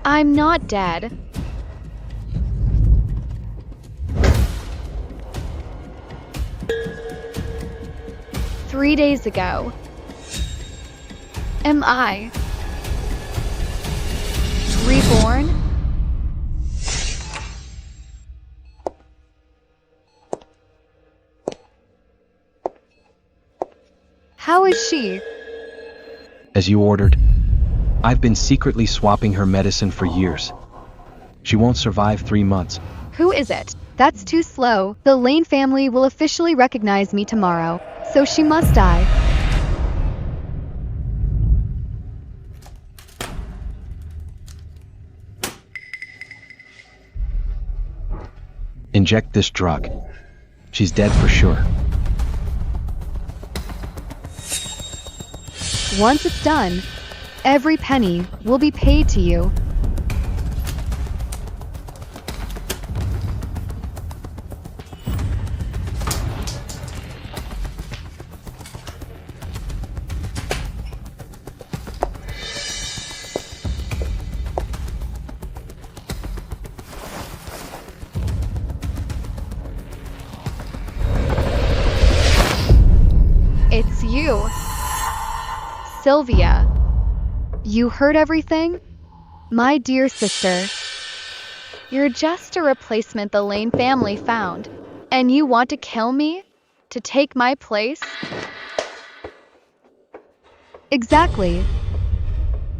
I'm not dead. Three days ago. Am I reborn? How is she? As you ordered. I've been secretly swapping her medicine for years. She won't survive 3 months. Who is it? That's too slow. The Lane family will officially recognize me tomorrow, so she must die. Inject this drug. She's dead for sure. Once it's done, every penny will be paid to you. It's you. Sylvia. You heard everything? My dear sister, you're just a replacement the Lane family found, and you want to kill me? To take my place? Exactly.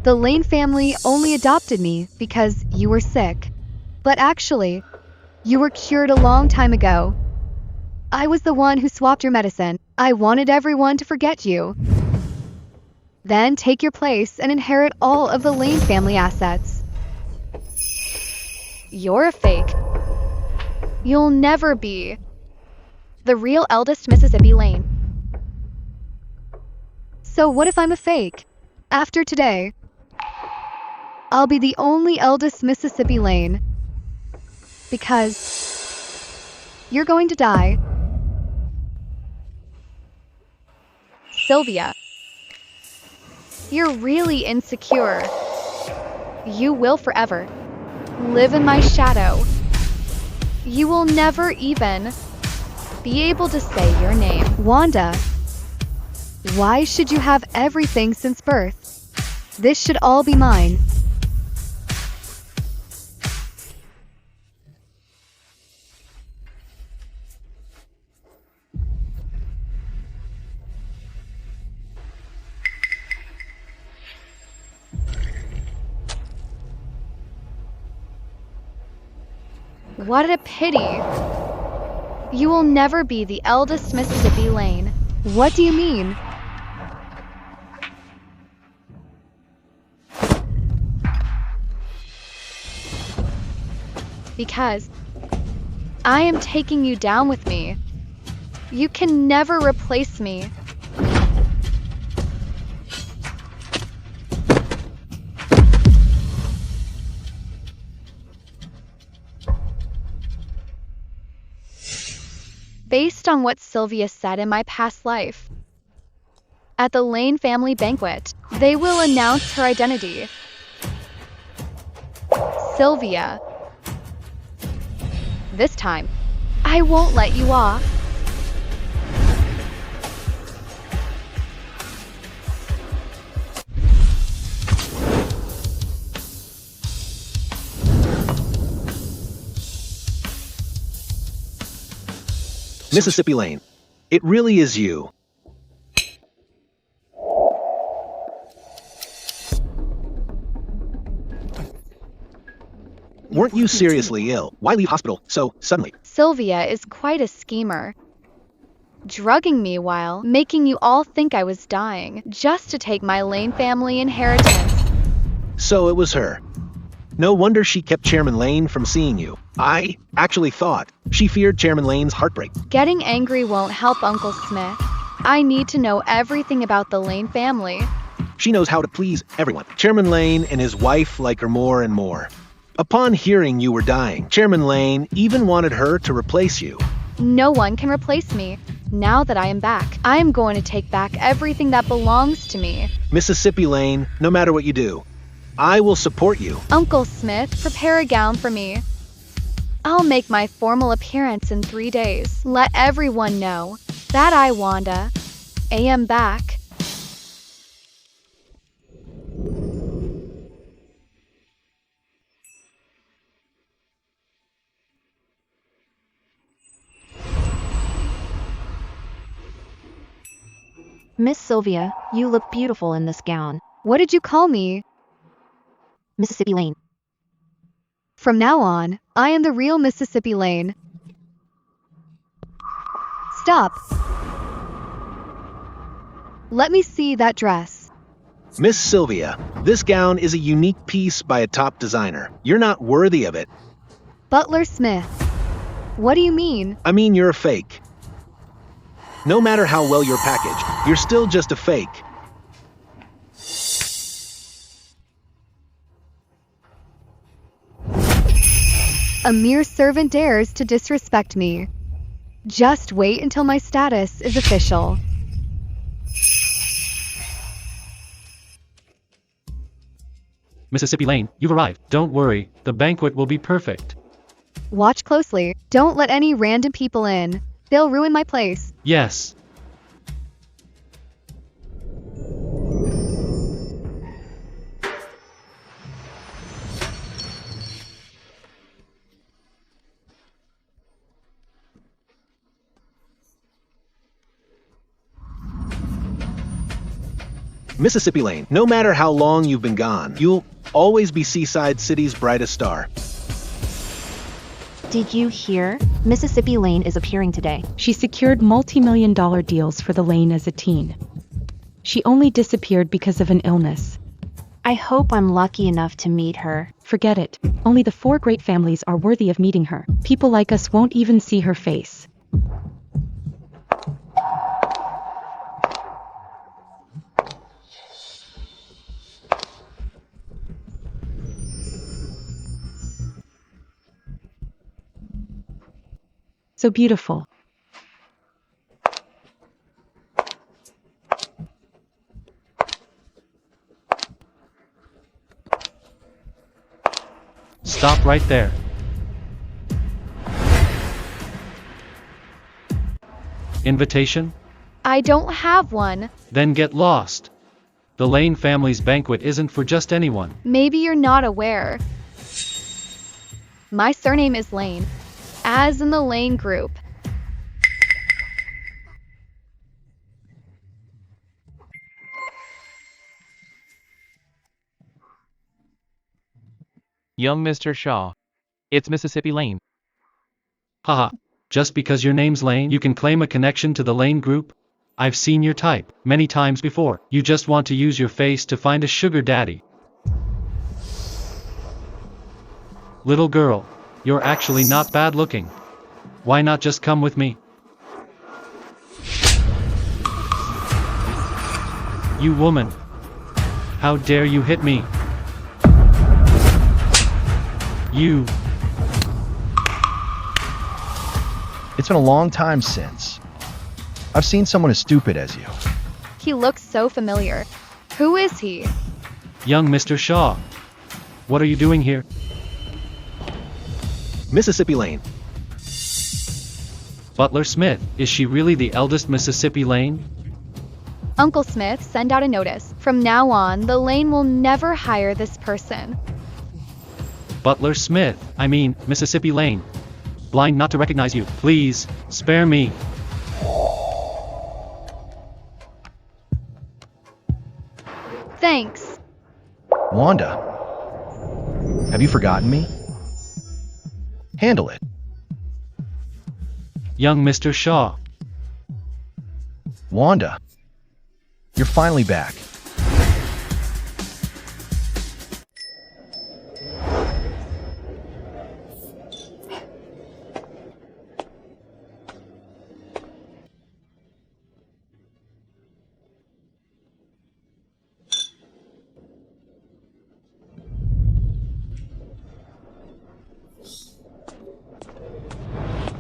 The Lane family only adopted me because you were sick. But actually, you were cured a long time ago. I was the one who swapped your medicine. I wanted everyone to forget you. Then take your place and inherit all of the Lane family assets. You're a fake. You'll never be the real eldest Mississippi Lane. So what if I'm a fake? After today, I'll be the only eldest Mississippi Lane. Because you're going to die. Sylvia. You're really insecure. You will forever live in my shadow. You will never even be able to say your name. Wanda, why should you have everything since birth? This should all be mine. What a pity. You will never be the eldest Mississippi Lane. What do you mean? Because I am taking you down with me. You can never replace me. Based on what Sylvia said in my past life. At the Lane family banquet, they will announce her identity. Sylvia. This time, I won't let you off. Mississippi Lane, it really is you. Weren't you seriously ill? Why leave hospital so suddenly? Sylvia is quite a schemer. Drugging me while making you all think I was dying, just to take my Lane family inheritance. So it was her. No wonder she kept Chairman Lane from seeing you. I actually thought she feared Chairman Lane's heartbreak. Getting angry won't help Uncle Smith. I need to know everything about the Lane family. She knows how to please everyone. Chairman Lane and his wife like her more and more. Upon hearing you were dying, Chairman Lane even wanted her to replace you. No one can replace me. Now that I am back, I am going to take back everything that belongs to me. Mississippi Lane, no matter what you do, I will support you. Uncle Smith, prepare a gown for me. I'll make my formal appearance in 3 days. Let everyone know that I, Wanda, am back. Miss Sylvia, you look beautiful in this gown. What did you call me? Mississippi Lane. From now on, I am the real Mississippi Lane. Stop. Let me see that dress. Miss Sylvia, this gown is a unique piece by a top designer. You're not worthy of it. Butler Smith. What do you mean? I mean, you're a fake. No matter how well you're packaged, you're still just a fake. A mere servant dares to disrespect me. Just wait until my status is official. Mississippi Lane, you've arrived. Don't worry, the banquet will be perfect. Watch closely. Don't let any random people in. They'll ruin my place. Yes. Mississippi Lane, no matter how long you've been gone, you'll always be Seaside City's brightest star. Did you hear? Mississippi Lane is appearing today. She secured multi-million-dollar deals for the lane as a teen. She only disappeared because of an illness. I hope I'm lucky enough to meet her. Forget it. Only the 4 great families are worthy of meeting her. People like us won't even see her face. So beautiful. Stop right there. Invitation? I don't have one. Then get lost. The Lane family's banquet isn't for just anyone. Maybe you're not aware. My surname is Lane, as in the Lane group. Young Mr. Shaw. It's Mississippi Lane. Haha. Just because your name's Lane, you can claim a connection to the Lane group? I've seen your type many times before. You just want to use your face to find a sugar daddy. Little girl, you're actually not bad looking. Why not just come with me? You woman. How dare you hit me? You. It's been a long time since I've seen someone as stupid as you. He looks so familiar. Who is he? Young Mr. Shaw. What are you doing here? Mississippi Lane. Butler Smith, is she really the eldest Mississippi Lane? Uncle Smith, send out a notice. From now on, the Lane will never hire this person. Butler Smith, I mean, Mississippi Lane. Blind not to recognize you. Please, spare me. Thanks. Wanda, have you forgotten me? Handle it. Young Mr. Shaw. Wanda, you're finally back.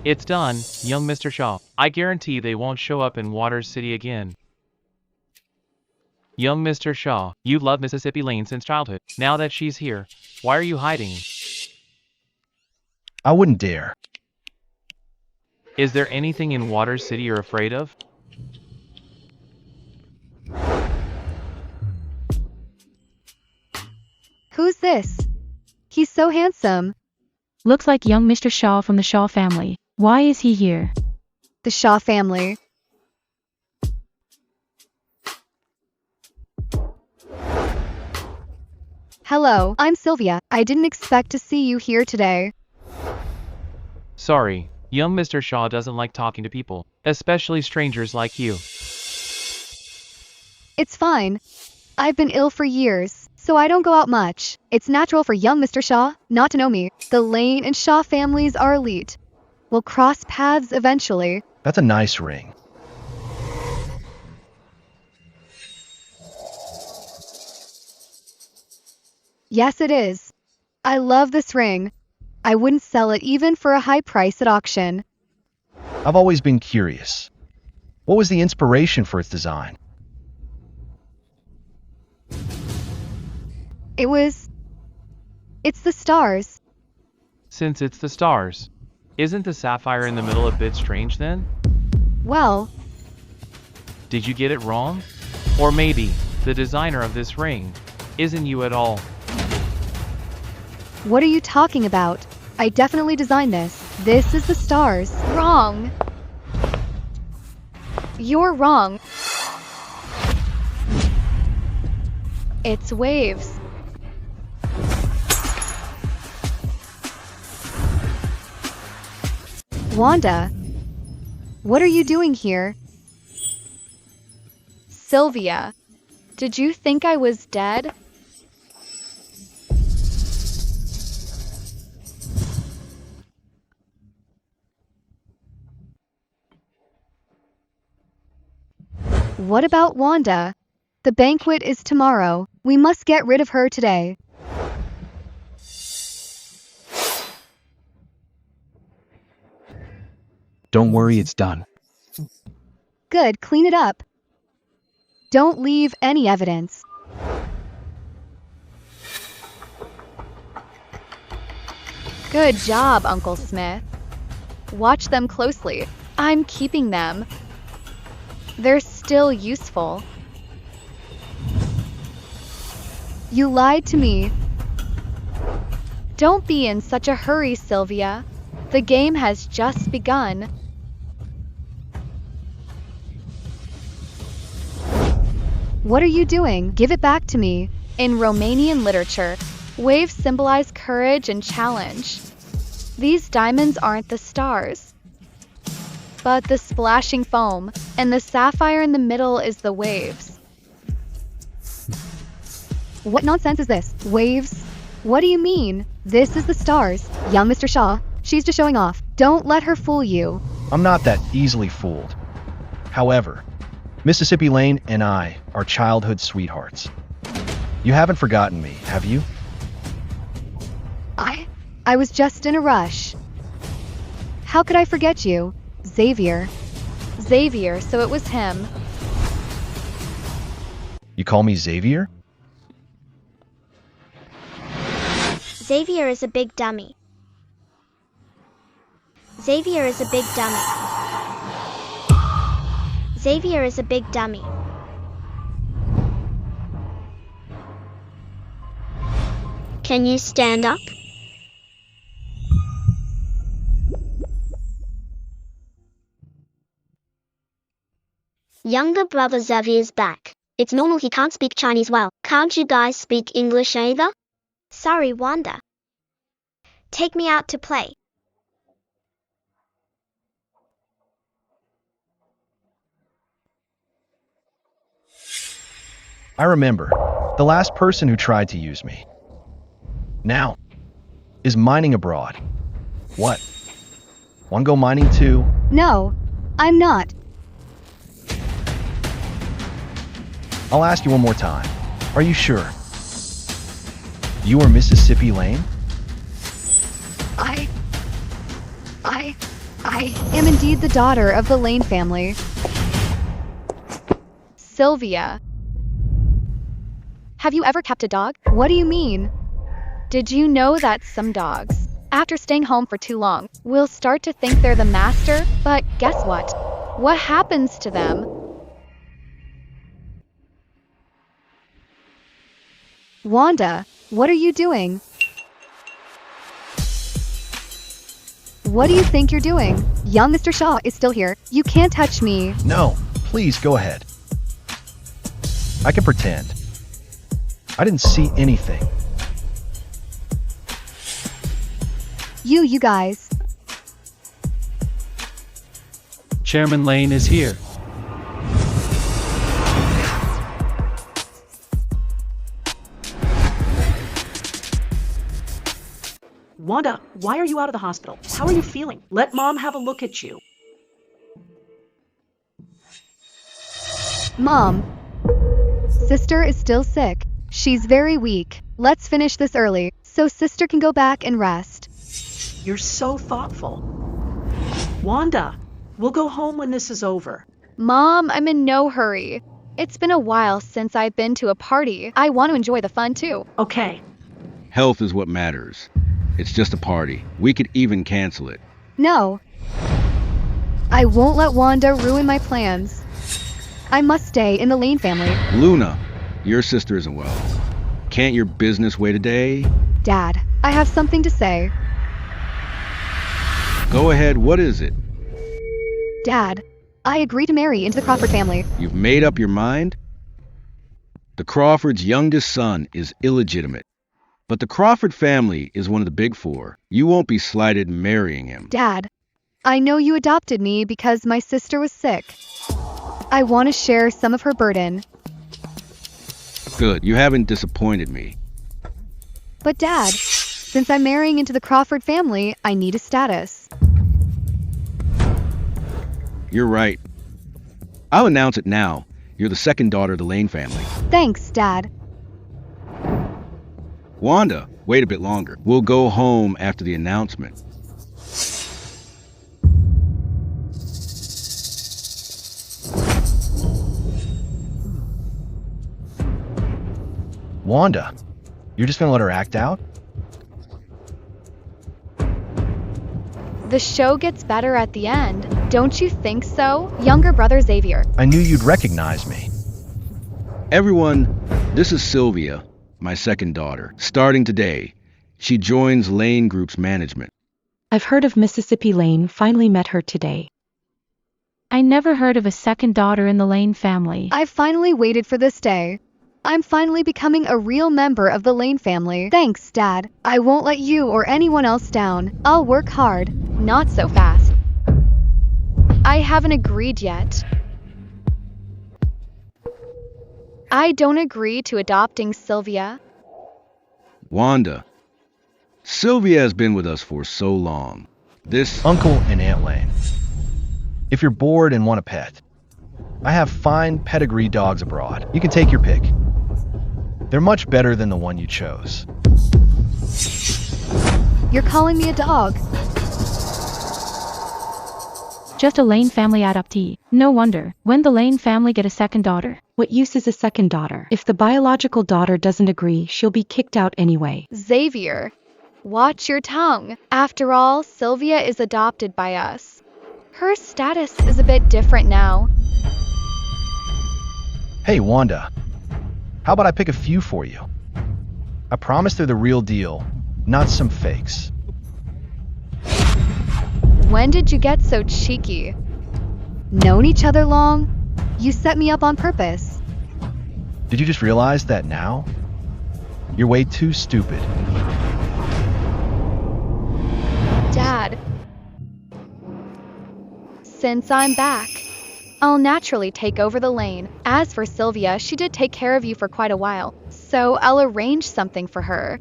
It's done, young Mr. Shaw. I guarantee they won't show up in Water City again. Young Mr. Shaw, you've loved Mississippi Lane since childhood. Now that she's here, why are you hiding? I wouldn't dare. Is there anything in Water City you're afraid of? Who's this? He's so handsome. Looks like young Mr. Shaw from the Shaw family. Why is he here? The Shaw family. Hello, I'm Sylvia. I didn't expect to see you here today. Sorry, young Mr. Shaw doesn't like talking to people, especially strangers like you. It's fine. I've been ill for years, so I don't go out much. It's natural for young Mr. Shaw not to know me. The Lane and Shaw families are elite. We'll cross paths eventually. That's a nice ring. Yes, it is. I love this ring. I wouldn't sell it even for a high price at auction. I've always been curious. What was the inspiration for its design? It's the stars. Since it's the stars, isn't the sapphire in the middle a bit strange then? Well, Did you get it wrong? Or maybe, the designer of this ring isn't you at all. what are you talking about? I definitely designed this. This is the stars. Wrong. You're wrong. It's waves. Wanda, what are you doing here? Sylvia, did you think I was dead? What about Wanda? The banquet is tomorrow. We must get rid of her today. Don't worry, it's done. Good, clean it up. Don't leave any evidence. Good job, Uncle Smith. Watch them closely. I'm keeping them. They're still useful. You lied to me. Don't be in such a hurry, Sylvia. The game has just begun. What are you doing? Give it back to me. In Romanian literature, waves symbolize courage and challenge. These diamonds aren't the stars, but the splashing foam, and the sapphire in the middle is the waves. What nonsense is this? Waves? What do you mean? This is the stars. Young Mr. Shaw, she's just showing off. Don't let her fool you. I'm not that easily fooled. However, Mississippi Lane and I are childhood sweethearts. You haven't forgotten me, have you? I was just in a rush. How could I forget you? Xavier, so it was him. You call me Xavier? Xavier is a big dummy. Xavier is a big dummy. Xavier is a big dummy. Can you stand up? Younger brother Xavier's back. It's normal he can't speak Chinese well. Can't you guys speak English either? Sorry, Wanda. Take me out to play. I remember. The last person who tried to use me. Now, is mining abroad. What? Want to go mining too? No, I'm not. I'll ask you one more time. Are you sure? You are Mississippi Lane? I am indeed the daughter of the Lane family. Sylvia. Have you ever kept a dog? What do you mean? Did you know that some dogs, after staying home for too long, will start to think they're the master? But guess what? What happens to them? Wanda, what are you doing? What do you think you're doing? Young Mr. Shaw is still here. You can't touch me. No, please go ahead. I can pretend. I didn't see anything. You guys. Chairman Lane is here. Wanda, why are you out of the hospital? How are you feeling? Let Mom have a look at you. Mom. Sister is still sick. She's very weak. Let's finish this early, so Sister can go back and rest. You're so thoughtful. Wanda, we'll go home when this is over. Mom, I'm in no hurry. It's been a while since I've been to a party. I want to enjoy the fun too. Okay. Health is what matters. It's just a party. We could even cancel it. No. I won't let Wanda ruin my plans. I must stay in the Lane family. Luna, your sister isn't well. Can't your business wait a day? Dad, I have something to say. Go ahead, what is it? Dad, I agree to marry into the Crawford family. You've made up your mind? The Crawfords' youngest son is illegitimate. But the Crawford family is one of the big four. You won't be slighted marrying him. Dad, I know you adopted me because my sister was sick. I want to share some of her burden. Good, you haven't disappointed me. But Dad, since I'm marrying into the Crawford family, I need a status. You're right. I'll announce it now. You're the second daughter of the Lane family. Thanks, Dad. Wanda, wait a bit longer. We'll go home after the announcement. Wanda, you're just gonna let her act out? The show gets better at the end. Don't you think so? Younger brother Xavier. I knew you'd recognize me. Everyone, this is Sylvia, my second daughter. Starting today, she joins Lane Group's management. I've heard of Mississippi Lane, finally met her today. I never heard of a second daughter in the Lane family. I've finally waited for this day. I'm finally becoming a real member of the Lane family. Thanks, Dad. I won't let you or anyone else down. I'll work hard. Not so fast. I haven't agreed yet. I don't agree to adopting Sylvia. Wanda, Sylvia has been with us for so long. This... Uncle and Aunt Lane. If you're bored and want a pet, I have fine pedigree dogs abroad. You can take your pick. They're much better than the one you chose. You're calling me a dog. Just a Lane family adoptee. No wonder. When the Lane family get a second daughter? What use is a second daughter? If the biological daughter doesn't agree, she'll be kicked out anyway. Xavier, watch your tongue. After all, Sylvia is adopted by us. Her status is a bit different now. Hey, Wanda. How about I pick a few for you? I promise they're the real deal, not some fakes. When did you get so cheeky? Known each other long? You set me up on purpose. Did you just realize that now? You're way too stupid. Dad. Since I'm back, I'll naturally take over the Lane. As for Sylvia, she did take care of you for quite a while, so I'll arrange something for her.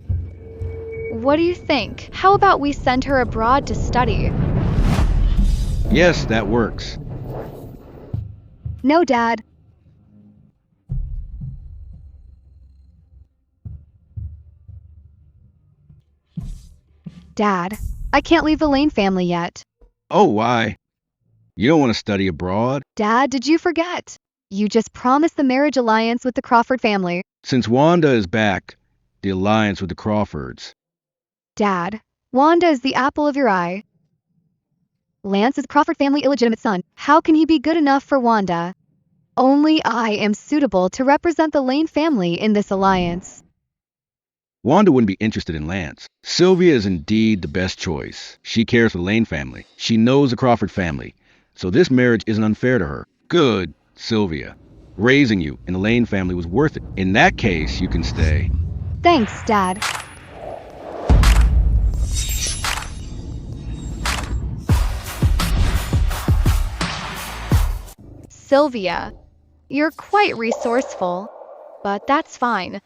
What do you think? How about we send her abroad to study? Yes, that works. No, Dad. Dad, I can't leave the Lane family yet. Oh, why? You don't want to study abroad? Dad, did you forget? You just promised the marriage alliance with the Crawford family. Since Wanda is back, the alliance with the Crawfords. Dad, Wanda is the apple of your eye. Lance is Crawford family illegitimate son. How can he be good enough for Wanda? Only I am suitable to represent the Lane family in this alliance. Wanda wouldn't be interested in Lance. Sylvia is indeed the best choice. She cares for the Lane family. She knows the Crawford family. So this marriage isn't unfair to her. Good, Sylvia. Raising you in the Lane family was worth it. In that case, you can stay. Thanks, Dad. Sylvia, you're quite resourceful, but that's fine.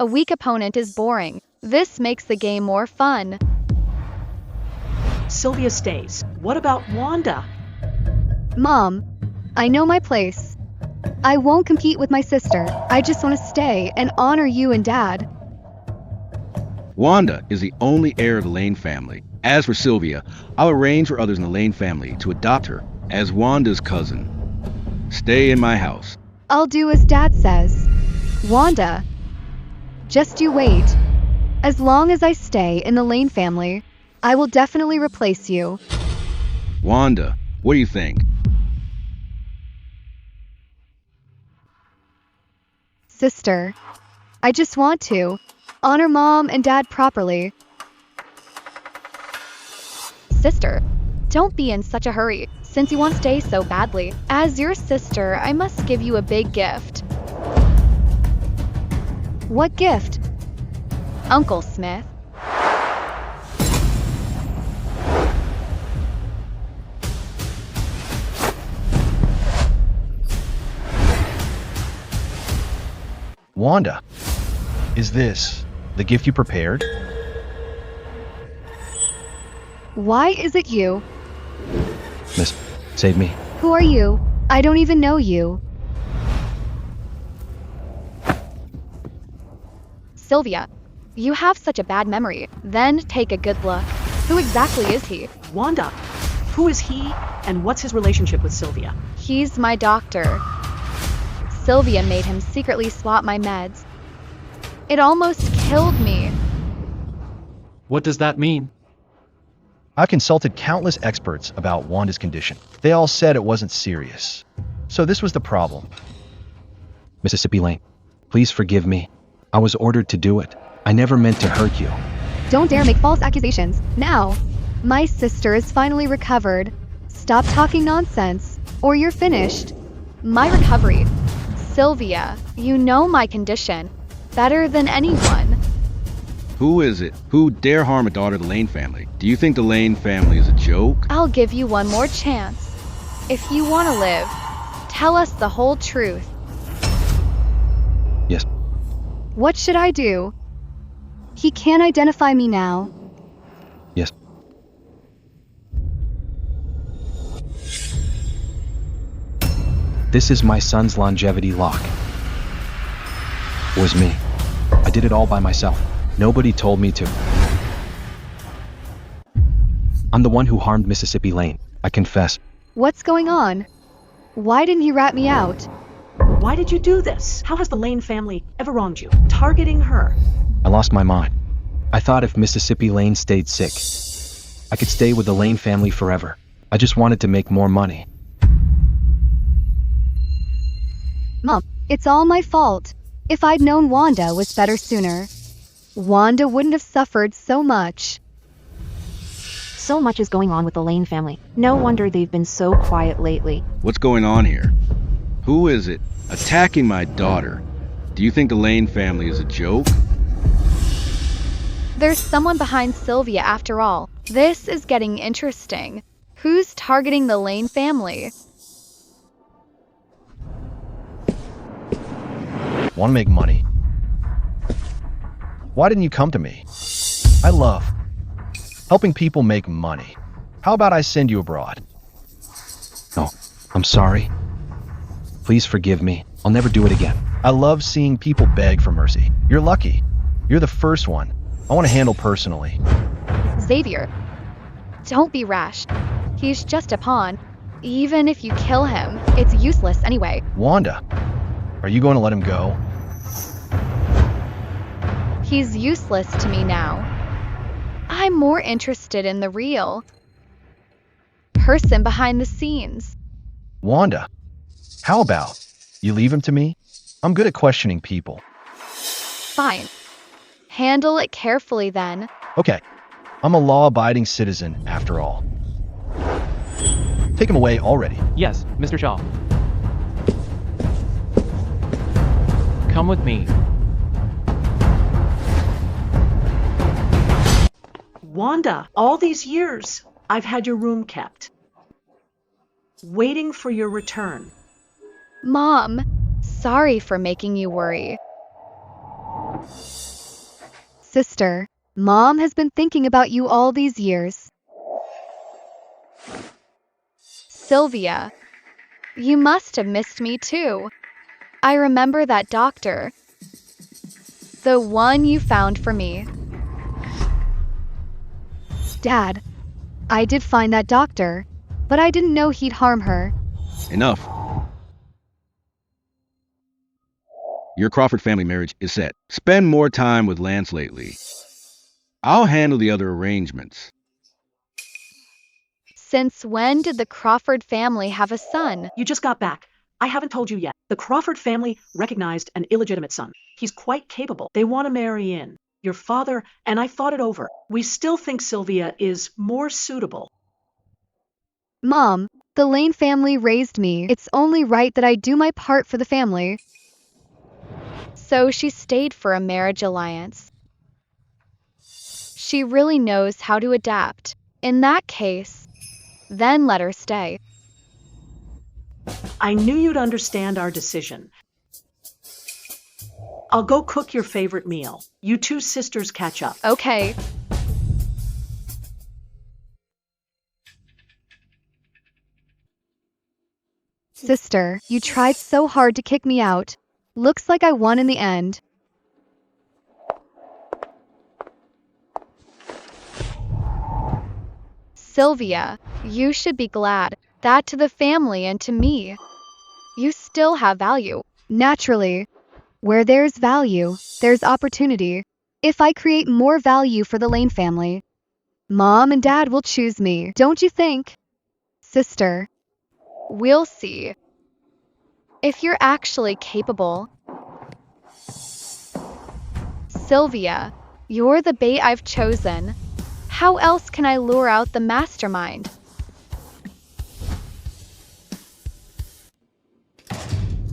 A weak opponent is boring. This makes the game more fun. Sylvia stays. What about Wanda? Mom, I know my place. I won't compete with my sister. I just want to stay and honor you and Dad. Wanda is the only heir of the Lane family. As for Sylvia, I'll arrange for others in the Lane family to adopt her as Wanda's cousin. Stay in my house. I'll do as Dad says. Wanda, just you wait. As long as I stay in the Lane family, I will definitely replace you. Wanda, what do you think? Sister, I just want to honor Mom and Dad properly. Sister, don't be in such a hurry, since you want to stay so badly. As your sister, I must give you a big gift. What gift? Uncle Smith. Wanda, is this the gift you prepared? Why is it you? Miss, save me. Who are you? I don't even know you. Sylvia, you have such a bad memory. Then take a good look. Who exactly is he? Wanda. Who is he, and what's his relationship with Sylvia? He's my doctor. Sylvia made him secretly swap my meds. It almost killed me. What does that mean? I've consulted countless experts about Wanda's condition. They all said it wasn't serious. So this was the problem. Mississippi Lane, please forgive me. I was ordered to do it. I never meant to hurt you. Don't dare make false accusations. Now, my sister is finally recovered. Stop talking nonsense, or you're finished. My recovery. Sylvia, you know my condition better than anyone. Who is it? Who dare harm a daughter of the Lane family? Do you think the Lane family is a joke? I'll give you one more chance. If you want to live, tell us the whole truth. Yes. What should I do? He can't identify me now. Yes. This is my son's longevity lock. It was me. I did it all by myself. Nobody told me to. I'm the one who harmed Mississippi Lane. I confess. What's going on? Why didn't he rat me out? Why did you do this? How has the Lane family ever wronged you? Targeting her. I lost my mind. I thought if Mississippi Lane stayed sick, I could stay with the Lane family forever. I just wanted to make more money. Mom, it's all my fault. If I'd known Wanda was better sooner, Wanda wouldn't have suffered so much. So much is going on with the Lane family. No wonder they've been so quiet lately. What's going on here? Who is it attacking my daughter? Do you think the Lane family is a joke? There's someone behind Sylvia after all. This is getting interesting. Who's targeting the Lane family? Want to make money? Why didn't you come to me? I love helping people make money. How about I send you abroad? No, I'm sorry. Please forgive me. I'll never do it again. I love seeing people beg for mercy. You're lucky. You're the first one I want to handle personally. Xavier, don't be rash. He's just a pawn. Even if you kill him, it's useless anyway. Wanda, are you going to let him go? He's useless to me now. I'm more interested in the real person behind the scenes. Wanda, how about you leave him to me? I'm good at questioning people. Fine. Handle it carefully then. Okay, I'm a law-abiding citizen after all. Take him away already. Yes, Mr. Shaw. Come with me. Wanda, all these years, I've had your room kept, waiting for your return. Mom, sorry for making you worry. Sister, Mom has been thinking about you all these years. Sylvia, you must have missed me too. I remember that doctor. The one you found for me. Dad, I did find that doctor, but I didn't know he'd harm her. Enough. Your Crawford family marriage is set. Spend more time with Lance lately. I'll handle the other arrangements. Since when did the Crawford family have a son? You just got back. I haven't told you yet. The Crawford family recognized an illegitimate son. He's quite capable. They want to marry in. Your father and I thought it over. We still think Sylvia is more suitable. Mom, the Lane family raised me. It's only right that I do my part for the family. So she stayed for a marriage alliance. She really knows how to adapt. In that case, then let her stay. I knew you'd understand our decision. I'll go cook your favorite meal. You two sisters catch up. Okay. Sister, you tried so hard to kick me out. Looks like I won in the end. Sylvia, you should be glad that to the family and to me, you still have value. Naturally, where there's value, there's opportunity. If I create more value for the Lane family, Mom and Dad will choose me, don't you think? Sister, we'll see if you're actually capable. Sylvia, you're the bait I've chosen. How else can I lure out the mastermind?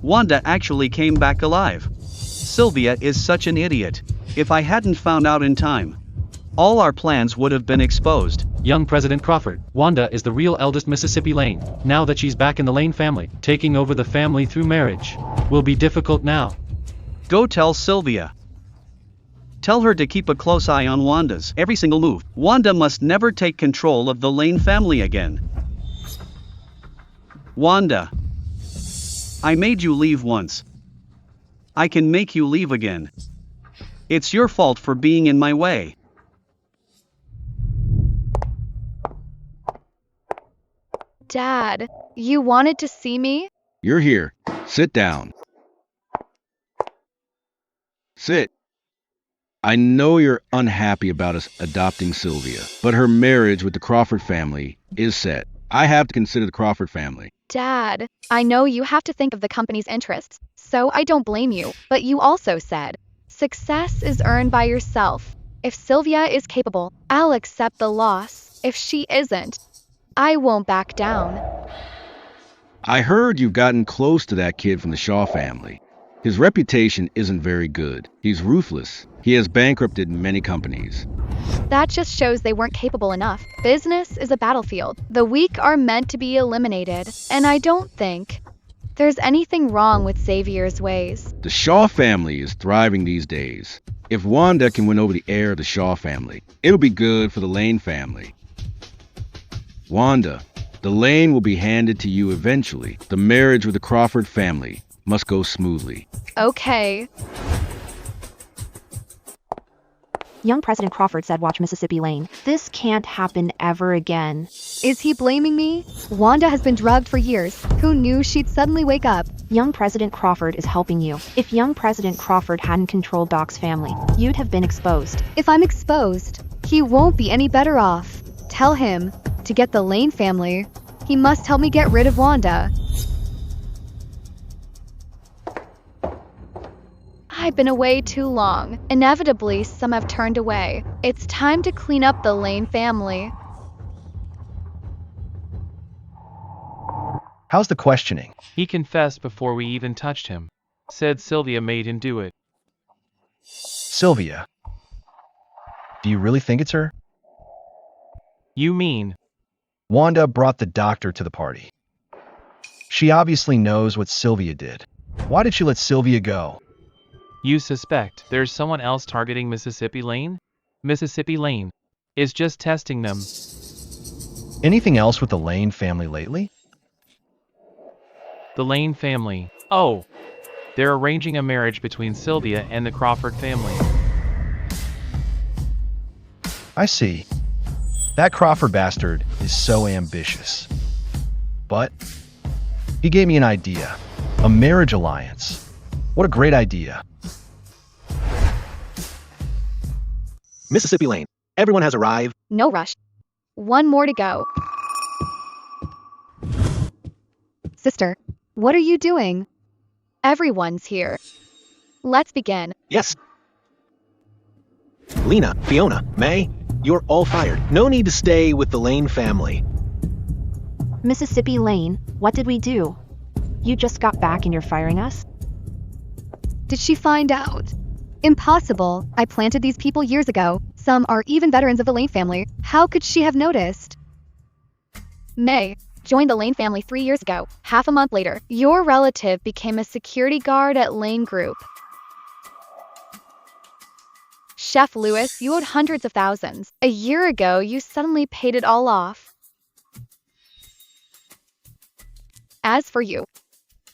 Wanda actually came back alive. Sylvia is such an idiot. If I hadn't found out in time, all our plans would have been exposed. Young President Crawford, Wanda is the real eldest Mississippi Lane. Now that she's back in the Lane family, taking over the family through marriage will be difficult now. Go tell Sylvia. Tell her to keep a close eye on Wanda's every single move. Wanda must never take control of the Lane family again. Wanda, I made you leave once. I can make you leave again. It's your fault for being in my way. Dad, you wanted to see me? You're here. Sit down. Sit. I know you're unhappy about us adopting Sylvia, but her marriage with the Crawford family is set. I have to consider the Crawford family. Dad, I know you have to think of the company's interests, so I don't blame you, but you also said, success is earned by yourself. If Sylvia is capable, I'll accept the loss. If she isn't, I won't back down. I heard you've gotten close to that kid from the Shaw family. His reputation isn't very good. He's ruthless. He has bankrupted many companies. That just shows they weren't capable enough. Business is a battlefield. The weak are meant to be eliminated, and I don't think there's anything wrong with Xavier's ways. The Shaw family is thriving these days. If Wanda can win over the heir of the Shaw family, it'll be good for the Lane family. Wanda, the Lane will be handed to you eventually. The marriage with the Crawford family must go smoothly. Okay. Young President Crawford said watch Mississippi Lane. This can't happen ever again. Is he blaming me? Wanda has been drugged for years. Who knew she'd suddenly wake up? Young President Crawford is helping you. If young President Crawford hadn't controlled Doc's family, you'd have been exposed. If I'm exposed, he won't be any better off. Tell him, to get the Lane family, he must help me get rid of Wanda. I've been away too long. Inevitably, some have turned away. It's time to clean up the Lane family. How's the questioning? He confessed before we even touched him. Said Sylvia made him do it. Sylvia. Do you really think it's her? You mean? Wanda brought the doctor to the party. She obviously knows what Sylvia did. Why did she let Sylvia go? You suspect there's someone else targeting Mississippi Lane? Mississippi Lane is just testing them. Anything else with the Lane family lately? The Lane family. Oh, they're arranging a marriage between Sylvia and the Crawford family. I see. That Crawford bastard is so ambitious. But he gave me an idea. A marriage alliance. What a great idea. Mississippi Lane. Everyone has arrived. No rush. One more to go. Sister, what are you doing? Everyone's here. Let's begin. Yes. Lena, Fiona, May, you're all fired. No need to stay with the Lane family. Mississippi Lane, what did we do? You just got back and you're firing us? Did she find out? Impossible. I planted these people years ago. Some are even veterans of the Lane family. How could she have noticed? May joined the Lane family 3 years ago. Half a month later, your relative became a security guard at Lane Group. Chef Lewis, you owed hundreds of thousands. A year ago, you suddenly paid it all off. As for you,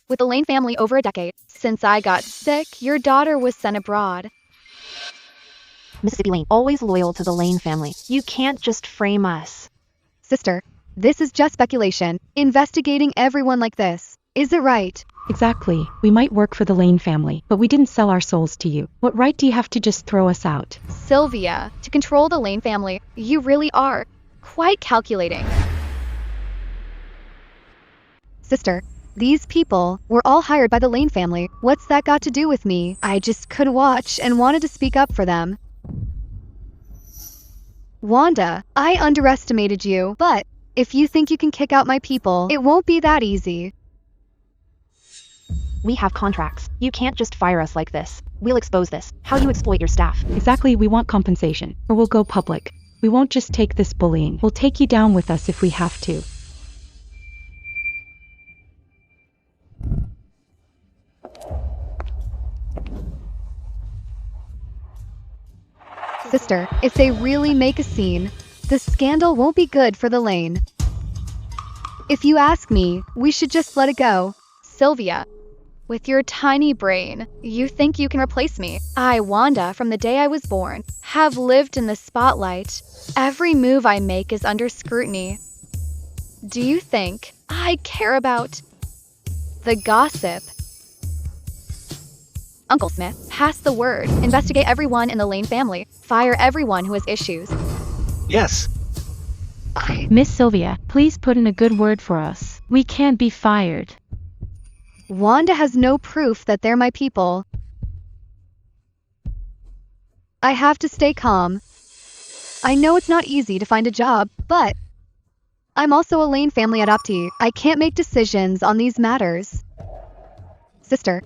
with the Lane family over a decade, since I got sick, your daughter was sent abroad. Mississippi Lane, always loyal to the Lane family. You can't just frame us. Sister, this is just speculation. Investigating everyone like this. Is it right? Exactly. We might work for the Lane family, but we didn't sell our souls to you. What right do you have to just throw us out? Sylvia, to control the Lane family, you really are quite calculating. Sister, these people were all hired by the Lane family. What's that got to do with me? I just couldn't watch and wanted to speak up for them. Wanda, I underestimated you, but if you think you can kick out my people, it won't be that easy. We have contracts. You can't just fire us like this. We'll expose this. How you exploit your staff. Exactly, we want compensation, or we'll go public. We won't just take this bullying. We'll take you down with us if we have to. Sister, if they really make a scene, the scandal won't be good for the Lane. If you ask me, we should just let it go. Sylvia, with your tiny brain, you think you can replace me. I, Wanda, from the day I was born, have lived in the spotlight. Every move I make is under scrutiny. Do you think I care about the gossip? Uncle Smith, pass the word. Investigate everyone in the Lane family. Fire everyone who has issues. Yes. Miss Sylvia, please put in a good word for us. We can't be fired. Wanda has no proof that they're my people. I have to stay calm. I know it's not easy to find a job, but I'm also a Lane family adoptee. I can't make decisions on these matters. Sister,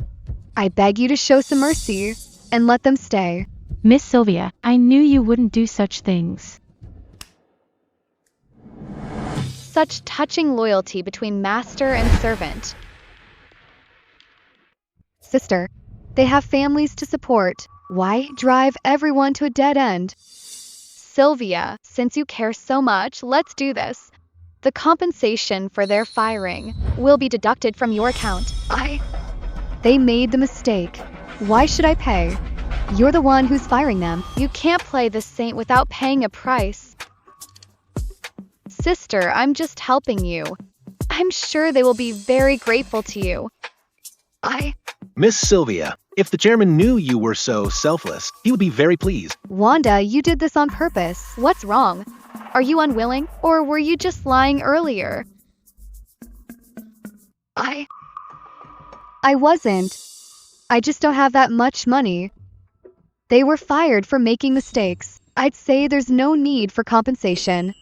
I beg you to show some mercy and let them stay. Miss Sylvia, I knew you wouldn't do such things. Such touching loyalty between master and servant. Sister, they have families to support. Why drive everyone to a dead end? Sylvia, since you care so much, let's do this. The compensation for their firing will be deducted from your account. They made the mistake. Why should I pay? You're the one who's firing them. You can't play the saint without paying a price. Sister, I'm just helping you. I'm sure they will be very grateful to you. Miss Sylvia, if the chairman knew you were so selfless, he would be very pleased. Wanda, you did this on purpose. What's wrong? Are you unwilling, or were you just lying earlier? I wasn't. I just don't have that much money. They were fired for making mistakes. I'd say there's no need for compensation.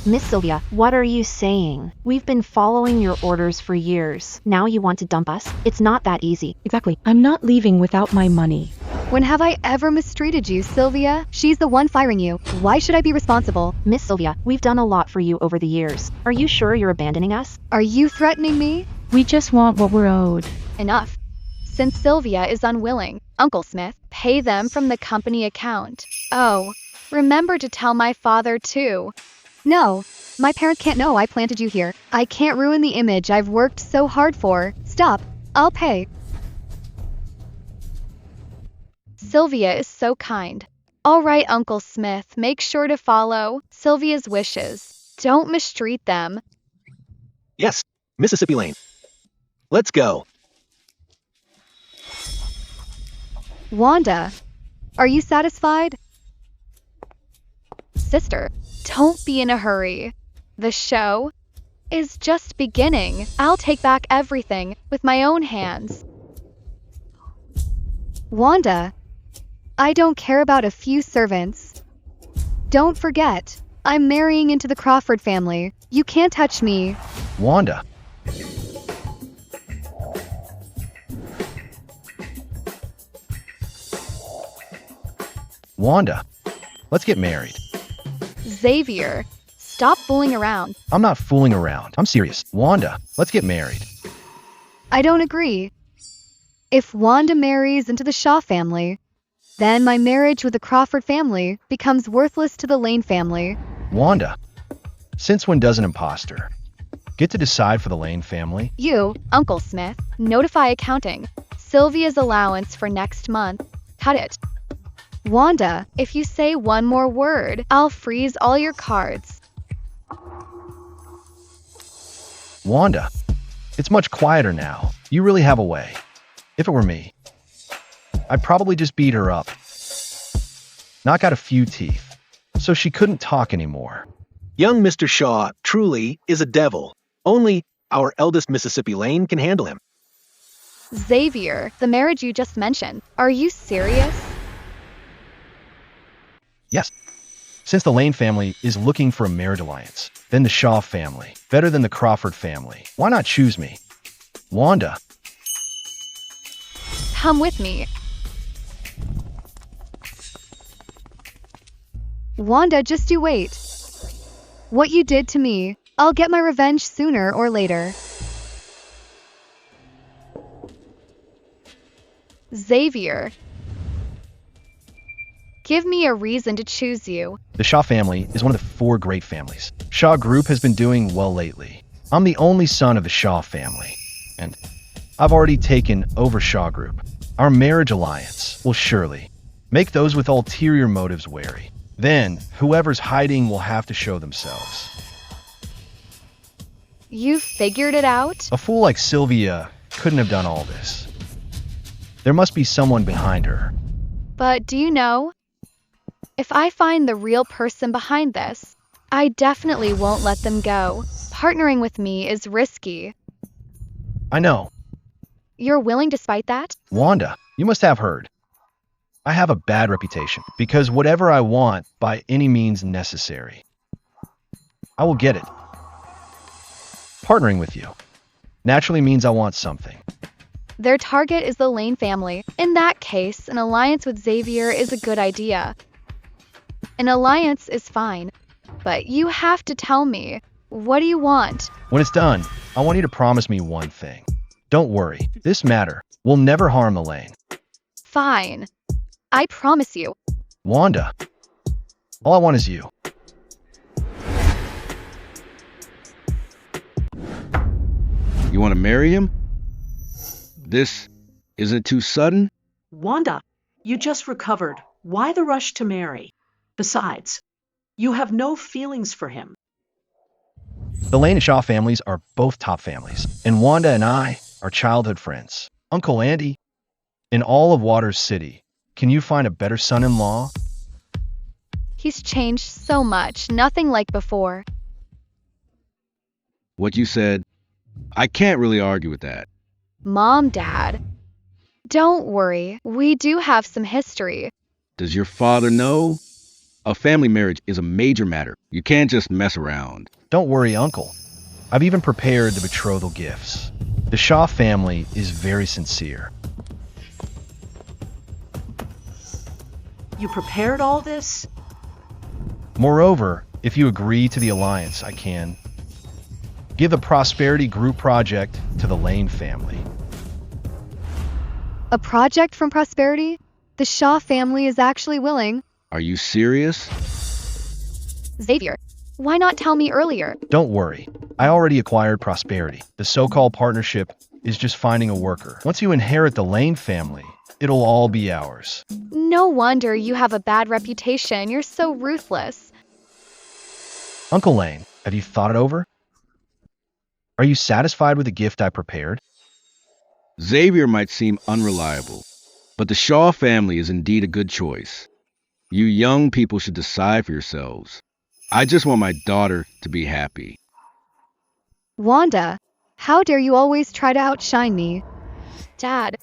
Miss Sylvia, what are you saying? We've been following your orders for years. Now you want to dump us? It's not that easy. Exactly. I'm not leaving without my money. When have I ever mistreated you, Sylvia? She's the one firing you. Why should I be responsible? Miss Sylvia, we've done a lot for you over the years. Are you sure you're abandoning us? Are you threatening me? We just want what we're owed. Enough. Since Sylvia is unwilling, Uncle Smith, pay them from the company account. Oh, remember to tell my father too. No, my parents can't know I planted you here. I can't ruin the image I've worked so hard for. Stop. I'll pay. Sylvia is so kind. All right, Uncle Smith, make sure to follow Sylvia's wishes. Don't mistreat them. Yes, Mississippi Lane. Let's go. Wanda, are you satisfied? Sister, don't be in a hurry. The show is just beginning. I'll take back everything with my own hands. Wanda, I don't care about a few servants. Don't forget, I'm marrying into the Crawford family. You can't touch me. Wanda. Wanda, let's get married. Xavier, stop fooling around. I'm not fooling around. I'm serious. Wanda, let's get married. I don't agree. If Wanda marries into the Shaw family, then my marriage with the Crawford family becomes worthless to the Lane family. Wanda, since when does an imposter get to decide for the Lane family? You, Uncle Smith, notify accounting. Sylvia's allowance for next month. Cut it. Wanda, if you say one more word, I'll freeze all your cards. Wanda, it's much quieter now. You really have a way. If it were me, I'd probably just beat her up. Knock out a few teeth, so she couldn't talk anymore. Young Mr. Shaw truly is a devil. Only our eldest Mississippi Lane can handle him. Xavier, the marriage you just mentioned, are you serious? Yes. Since the Lane family is looking for a marriage alliance, then the Shaw family, better than the Crawford family. Why not choose me? Wanda. Come with me. Wanda, just you wait. What you did to me, I'll get my revenge sooner or later. Xavier. Give me a reason to choose you. The Shaw family is one of the 4 great families. Shaw Group has been doing well lately. I'm the only son of the Shaw family, and I've already taken over Shaw Group. Our marriage alliance will surely make those with ulterior motives wary. Then, whoever's hiding will have to show themselves. You figured it out? A fool like Sylvia couldn't have done all this. There must be someone behind her. But do you know? If I find the real person behind this, I definitely won't let them go. Partnering with me is risky. I know. You're willing to fight that? Wanda, you must have heard. I have a bad reputation because whatever I want by any means necessary, I will get it. Partnering with you naturally means I want something. Their target is the Lane family. In that case, an alliance with Xavier is a good idea. An alliance is fine, but you have to tell me, what do you want? When it's done, I want you to promise me one thing. Don't worry, this matter will never harm the Lane. Fine. I promise you. Wanda, all I want is you. You want to marry him? This isn't too sudden? Wanda, you just recovered. Why the rush to marry? Besides, you have no feelings for him. The Lane and Shaw families are both top families, and Wanda and I are childhood friends. Uncle Andy, in all of Waters City, can you find a better son-in-law? He's changed so much, nothing like before. What you said, I can't really argue with that. Mom, Dad. Don't worry, we do have some history. Does your father know? A family marriage is a major matter. You can't just mess around. Don't worry, Uncle. I've even prepared the betrothal gifts. The Shaw family is very sincere. You prepared all this? Moreover, if you agree to the alliance, I can give the Prosperity Group project to the Lane family. A project from Prosperity? The Shaw family is actually willing. Are you serious? Xavier, why not tell me earlier? Don't worry. I already acquired Prosperity. The so-called partnership is just finding a worker. Once you inherit the Lane family, it'll all be ours. No wonder you have a bad reputation. You're so ruthless. Uncle Lane, have you thought it over? Are you satisfied with the gift I prepared? Xavier might seem unreliable, but the Shaw family is indeed a good choice. You young people should decide for yourselves. I just want my daughter to be happy. Wanda, how dare you always try to outshine me? Dad,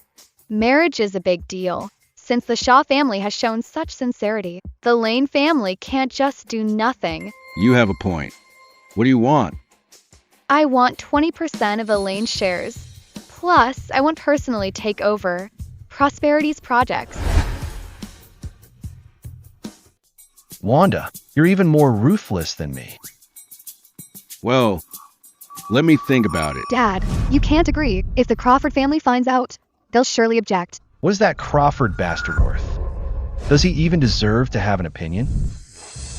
marriage is a big deal. Since the Shaw family has shown such sincerity, the Lane family can't just do nothing. You have a point. What do you want? I want 20% of the Lane shares. Plus, I want personally take over Prosperity's projects. Wanda, you're even more ruthless than me. Well, let me think about it. Dad, you can't agree. If the Crawford family finds out, they'll surely object. What is that Crawford bastard worth? Does he even deserve to have an opinion?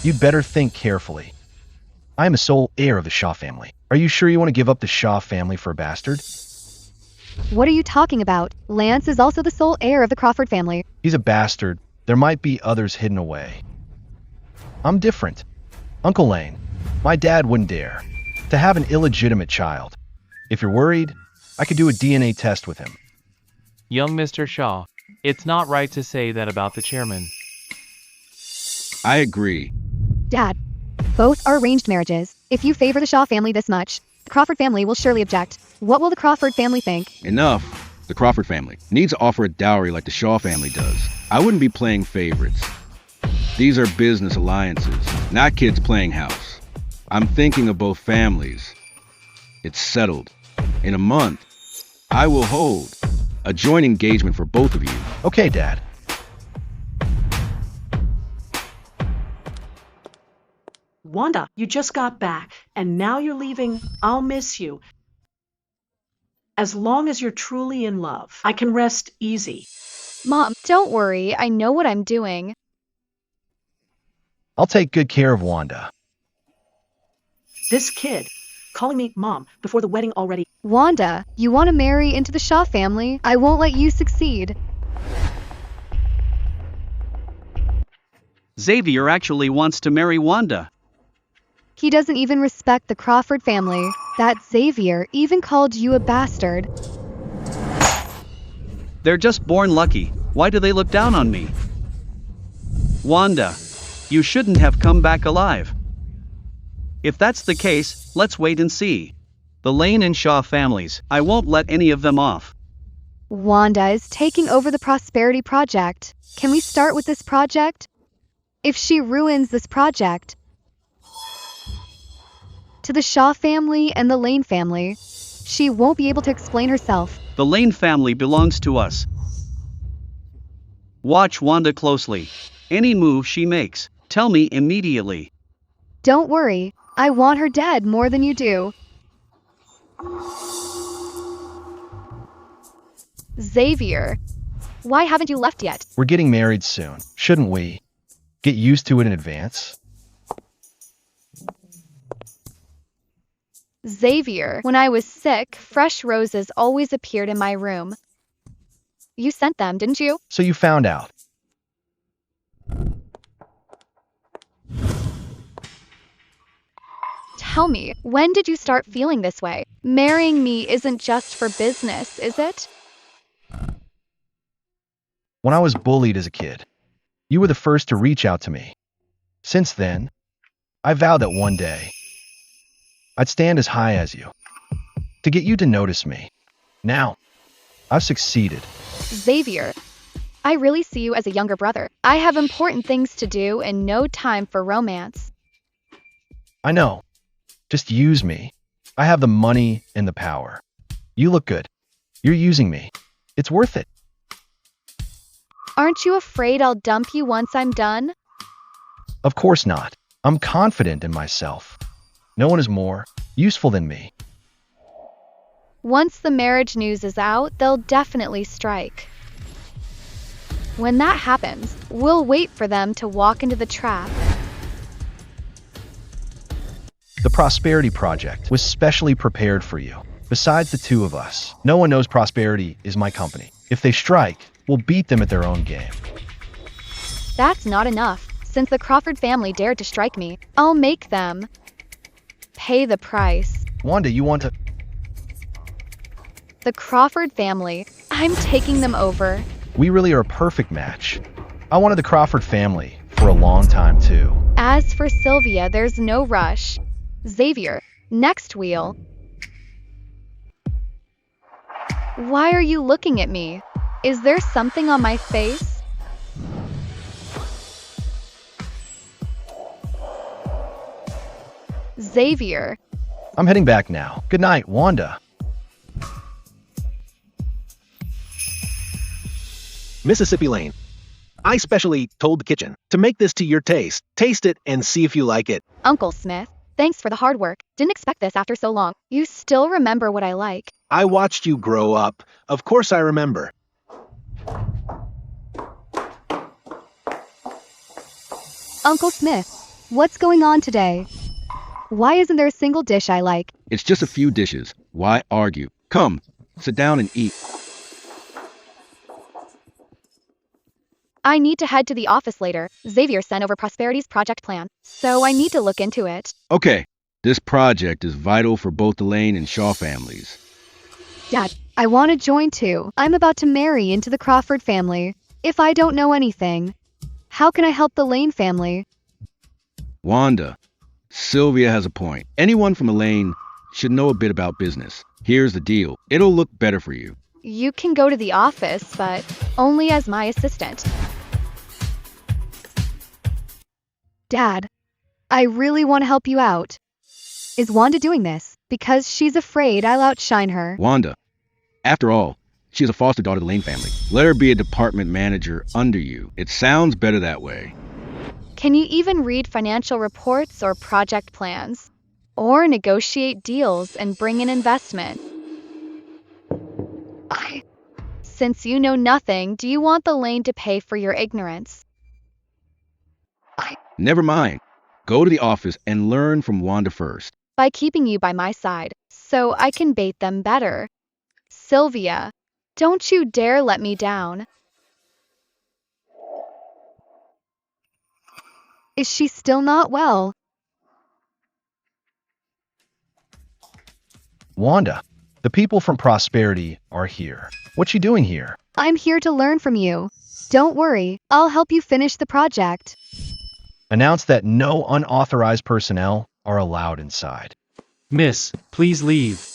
You'd better think carefully. I am a sole heir of the Shaw family. Are you sure you want to give up the Shaw family for a bastard? What are you talking about? Lance is also the sole heir of the Crawford family. He's a bastard. There might be others hidden away. I'm different. Uncle Lane, my dad wouldn't dare to have an illegitimate child. If you're worried, I could do a DNA test with him. Young Mr. Shaw, it's not right to say that about the chairman. I agree. Dad, both are arranged marriages. If you favor the Shaw family this much, the Crawford family will surely object. What will the Crawford family think? Enough. The Crawford family needs to offer a dowry like the Shaw family does. I wouldn't be playing favorites. These are business alliances, not kids playing house. I'm thinking of both families. It's settled. In a month, I will hold a joint engagement for both of you. Okay, Dad. Wanda, you just got back, and now you're leaving. I'll miss you. As long as you're truly in love, I can rest easy. Mom, don't worry. I know what I'm doing. I'll take good care of Wanda. This kid, calling me Mom before the wedding already. Wanda, you want to marry into the Shaw family? I won't let you succeed. Xavier actually wants to marry Wanda. He doesn't even respect the Crawford family. That Xavier even called you a bastard. They're just born lucky. Why do they look down on me? Wanda, you shouldn't have come back alive. If that's the case, let's wait and see. The Lane and Shaw families, I won't let any of them off. Wanda is taking over the Prosperity project. Can we start with this project? If she ruins this project, to the Shaw family and the Lane family, she won't be able to explain herself. The Lane family belongs to us. Watch Wanda closely. Any move she makes, tell me immediately. Don't worry, I want her dead more than you do. Xavier, why haven't you left yet? We're getting married soon. Shouldn't we get used to it in advance? Xavier, when I was sick, fresh roses always appeared in my room. You sent them, didn't you? So you found out. Tell me, when did you start feeling this way? Marrying me isn't just for business, is it? When I was bullied as a kid, you were the first to reach out to me. Since then, I vowed that one day, I'd stand as high as you, to get you to notice me. Now, I've succeeded. Xavier, I really see you as a younger brother. I have important things to do and no time for romance. I know. Just use me. I have the money and the power. You look good. You're using me. It's worth it. Aren't you afraid I'll dump you once I'm done? Of course not. I'm confident in myself. No one is more useful than me. Once the marriage news is out, they'll definitely strike. When that happens, we'll wait for them to walk into the trap. The Prosperity Project was specially prepared for you. Besides the two of us, no one knows Prosperity is my company. If they strike, we'll beat them at their own game. That's not enough. Since the Crawford family dared to strike me, I'll make them pay the price. Wanda, you want to... The Crawford family, I'm taking them over. We really are a perfect match. I wanted the Crawford family for a long time, too. As for Sylvia, there's no rush. Xavier, next wheel. Why are you looking at me? Is there something on my face? Xavier. I'm heading back now. Good night, Wanda. Mississippi Lane. I specially told the kitchen to make this to your taste. Taste it and see if you like it. Uncle Smith, thanks for the hard work. Didn't expect this after so long. You still remember what I like. I watched you grow up. Of course I remember. Uncle Smith, what's going on today? Why isn't there a single dish I like? It's just a few dishes. Why argue? Come, sit down and eat. I need to head to the office later. Xavier sent over Prosperity's project plan, so I need to look into it. Okay, this project is vital for both the Lane and Shaw families. Dad, I want to join too. I'm about to marry into the Crawford family. If I don't know anything, how can I help the Lane family? Wanda, Sylvia has a point. Anyone from the Lane should know a bit about business. Here's the deal. It'll look better for you. You can go to the office, but only as my assistant. Dad, I really want to help you out. Is Wanda doing this because she's afraid I'll outshine her? Wanda, after all, she's a foster daughter of the Lane family. Let her be a department manager under you. It sounds better that way. Can you even read financial reports or project plans? Or negotiate deals and bring in investment? Since you know nothing, do you want the Lane to pay for your ignorance? Never mind. Go to the office and learn from Wanda first. By keeping you by my side, so I can bait them better. Sylvia, don't you dare let me down. Is she still not well? Wanda, the people from Prosperity are here. What's she doing here? I'm here to learn from you. Don't worry, I'll help you finish the project. Announce that no unauthorized personnel are allowed inside. Miss, please leave.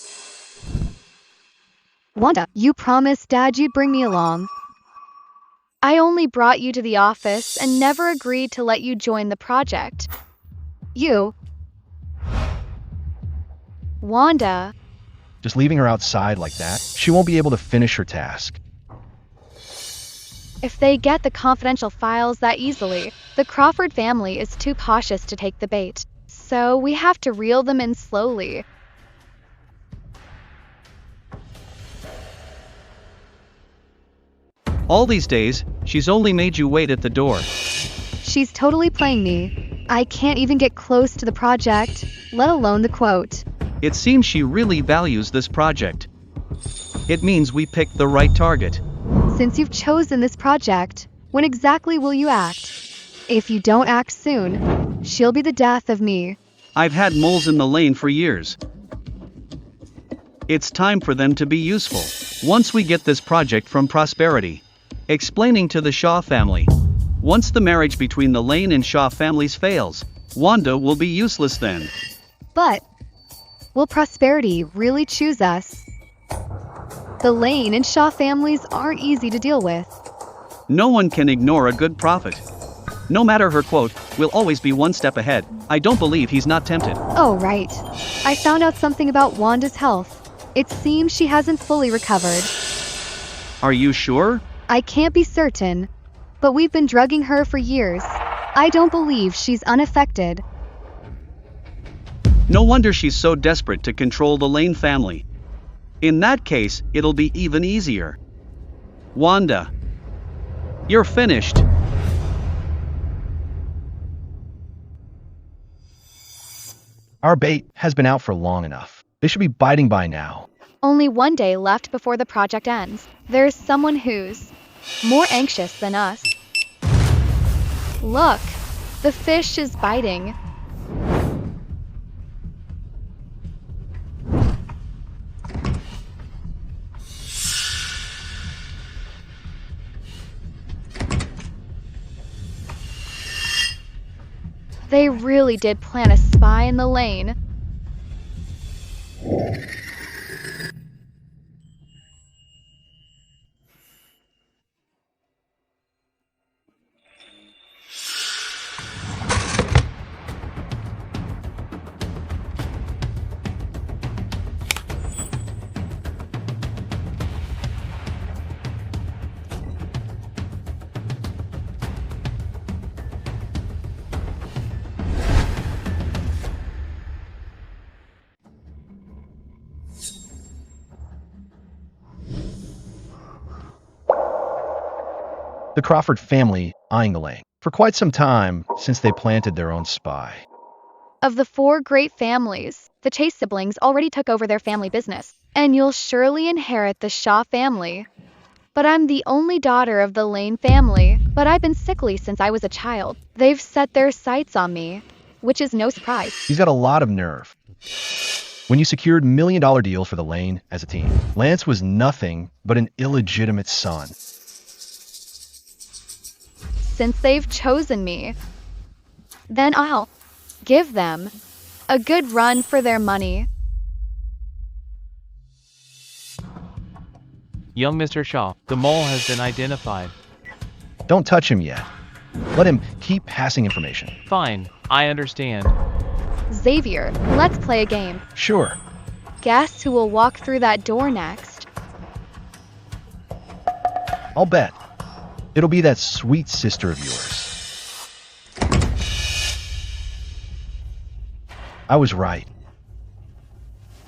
Wanda, you promised Dad you'd bring me along. I only brought you to the office and never agreed to let you join the project. You... Wanda... Just leaving her outside like that, she won't be able to finish her task. If they get the confidential files that easily, the Crawford family is too cautious to take the bait. So we have to reel them in slowly. All these days, she's only made you wait at the door. She's totally playing me. I can't even get close to the project, let alone the quote. It seems she really values this project. It means we picked the right target. Since you've chosen this project, when exactly will you act? If you don't act soon, she'll be the death of me. I've had moles in the lane for years. It's time for them to be useful. Once we get this project from Prosperity. Explaining to the Shaw family. Once the marriage between the Lane and Shaw families fails, Wanda will be useless then. But will Prosperity really choose us? The Lane and Shaw families aren't easy to deal with. No one can ignore a good prophet. No matter her quote, we'll always be one step ahead. I don't believe he's not tempted. Oh, right. I found out something about Wanda's health. It seems she hasn't fully recovered. Are you sure? I can't be certain, but we've been drugging her for years. I don't believe she's unaffected. No wonder she's so desperate to control the Lane family. In that case, it'll be even easier. Wanda, you're finished. Our bait has been out for long enough. They should be biting by now. Only one day left before the project ends. There's someone who's more anxious than us. Look, the fish is biting. They really did plant a spy in the lane. The Crawford family eyeing the lane for quite some time since they planted their own spy. Of the four great families, the Chase siblings already took over their family business, and you'll surely inherit the Shaw family. But I'm the only daughter of the Lane family, but I've been sickly since I was a child. They've set their sights on me, which is no surprise. He's got a lot of nerve. When you secured million-dollar deals for the Lane as a team, Lance was nothing but an illegitimate son. Since they've chosen me, then I'll give them a good run for their money. Young Mr. Shaw, the mole has been identified. Don't touch him yet. Let him keep passing information. Fine, I understand. Xavier, let's play a game. Sure. Guess who will walk through that door next? I'll bet. It'll be that sweet sister of yours. I was right.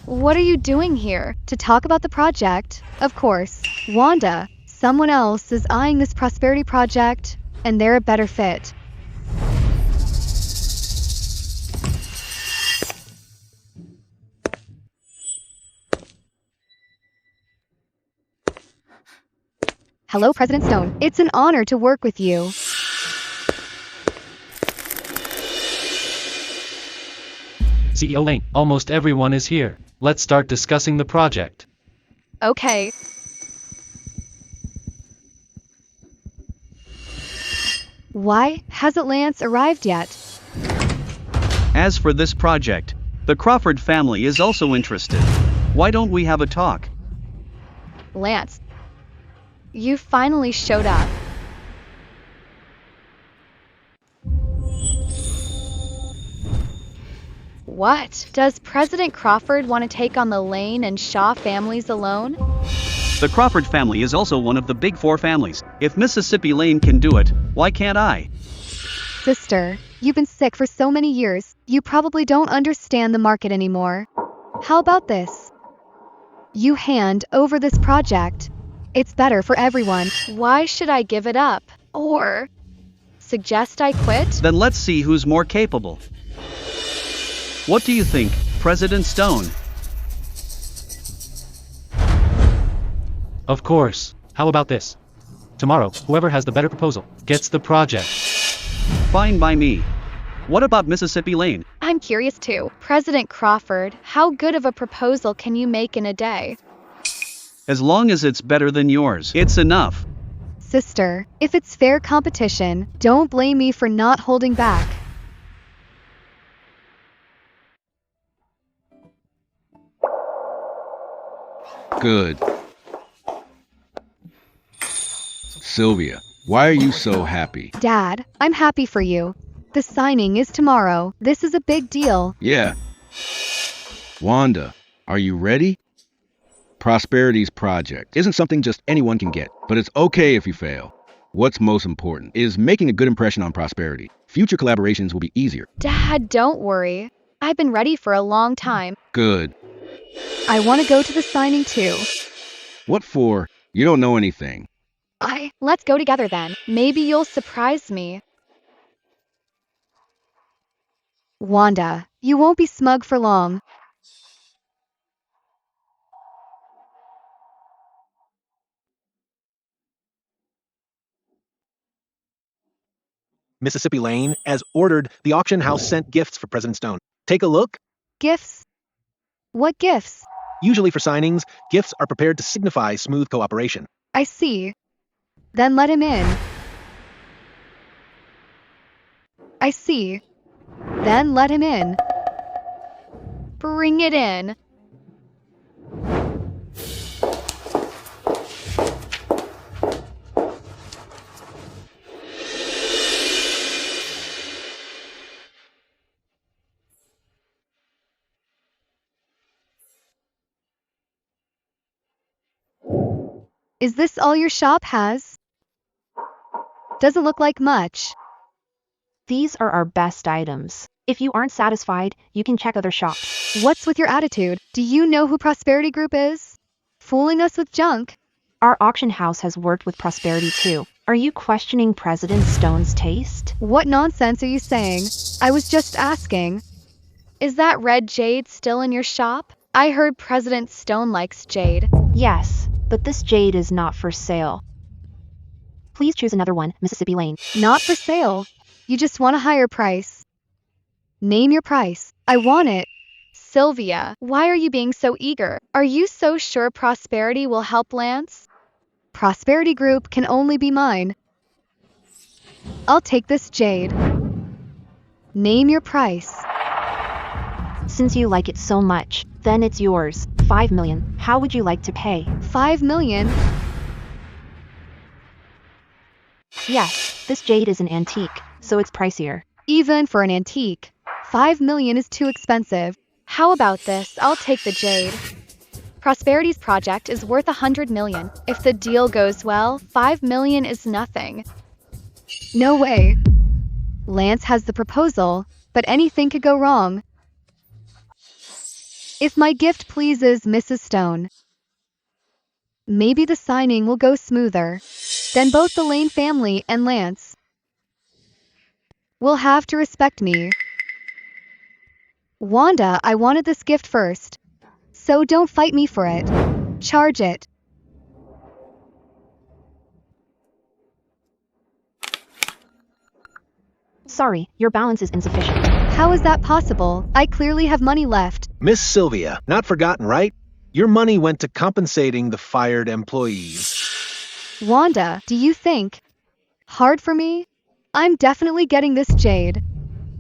What are you doing here? To talk about the project? Of course. Wanda, someone else is eyeing this prosperity project, and they're a better fit. Hello, President Stone. It's an honor to work with you. CEO Lane, almost everyone is here. Let's start discussing the project. Okay. Why hasn't Lance arrived yet? As for this project, the Crawford family is also interested. Why don't we have a talk? Lance, you finally showed up. What? Does President Crawford want to take on the Lane and Shaw families alone? The Crawford family is also one of the big four families. If Mississippi Lane can do it, why can't I? Sister, you've been sick for so many years, you probably don't understand the market anymore. How about this? You hand over this project. It's better for everyone. Why should I give it up? Or suggest I quit? Then let's see who's more capable. What do you think, President Stone? Of course. How about this? Tomorrow, whoever has the better proposal gets the project. Fine by me. What about Mississippi Lane? I'm curious too. President Crawford, how good of a proposal can you make in a day? As long as it's better than yours, it's enough. Sister, if it's fair competition, don't blame me for not holding back. Good. Sylvia, why are you so happy? Dad, I'm happy for you. The signing is tomorrow. This is a big deal. Yeah. Wanda, are you ready? Prosperity's project isn't something just anyone can get, but it's okay if you fail. What's most important is making a good impression on Prosperity. Future collaborations will be easier. Dad, don't worry. I've been ready for a long time. Good. I want to go to the signing too. What for? You don't know anything. Let's go together then. Maybe you'll surprise me. Wanda, you won't be smug for long. Mississippi Lane, as ordered, the auction house sent gifts for President Stone. Take a look. Gifts? What gifts? Usually for signings, gifts are prepared to signify smooth cooperation. I see. Then let him in. I see. Then let him in. Bring it in. Is this all your shop has? Doesn't look like much. These are our best items. If you aren't satisfied, you can check other shops. What's with your attitude? Do you know who Prosperity Group is? Fooling us with junk? Our auction house has worked with Prosperity too. Are you questioning President Stone's taste? What nonsense are you saying? I was just asking. Is that red jade still in your shop? I heard President Stone likes jade. Yes, but this jade is not for sale. Please choose another one, Mississippi Lane. Not for sale. You just want a higher price. Name your price. I want it. Sylvia, why are you being so eager? Are you so sure Prosperity will help Lance? Prosperity Group can only be mine. I'll take this jade. Name your price. Since you like it so much, then it's yours. 5 million. How would you like to pay? 5 million? Yes, this jade is an antique, so it's pricier. Even for an antique, 5 million is too expensive. How about this? I'll take the jade. Prosperity's project is worth 100 million. If the deal goes well, 5 million is nothing. No way. Lance has the proposal, but anything could go wrong. If my gift pleases Mrs. Stone, maybe the signing will go smoother. Then both the Lane family and Lance will have to respect me. Wanda, I wanted this gift first, so don't fight me for it. Charge it. Sorry, your balance is insufficient. How is that possible? I clearly have money left. Miss Sylvia, not forgotten, right? Your money went to compensating the fired employees. Wanda, do you think? Hard for me? I'm definitely getting this jade.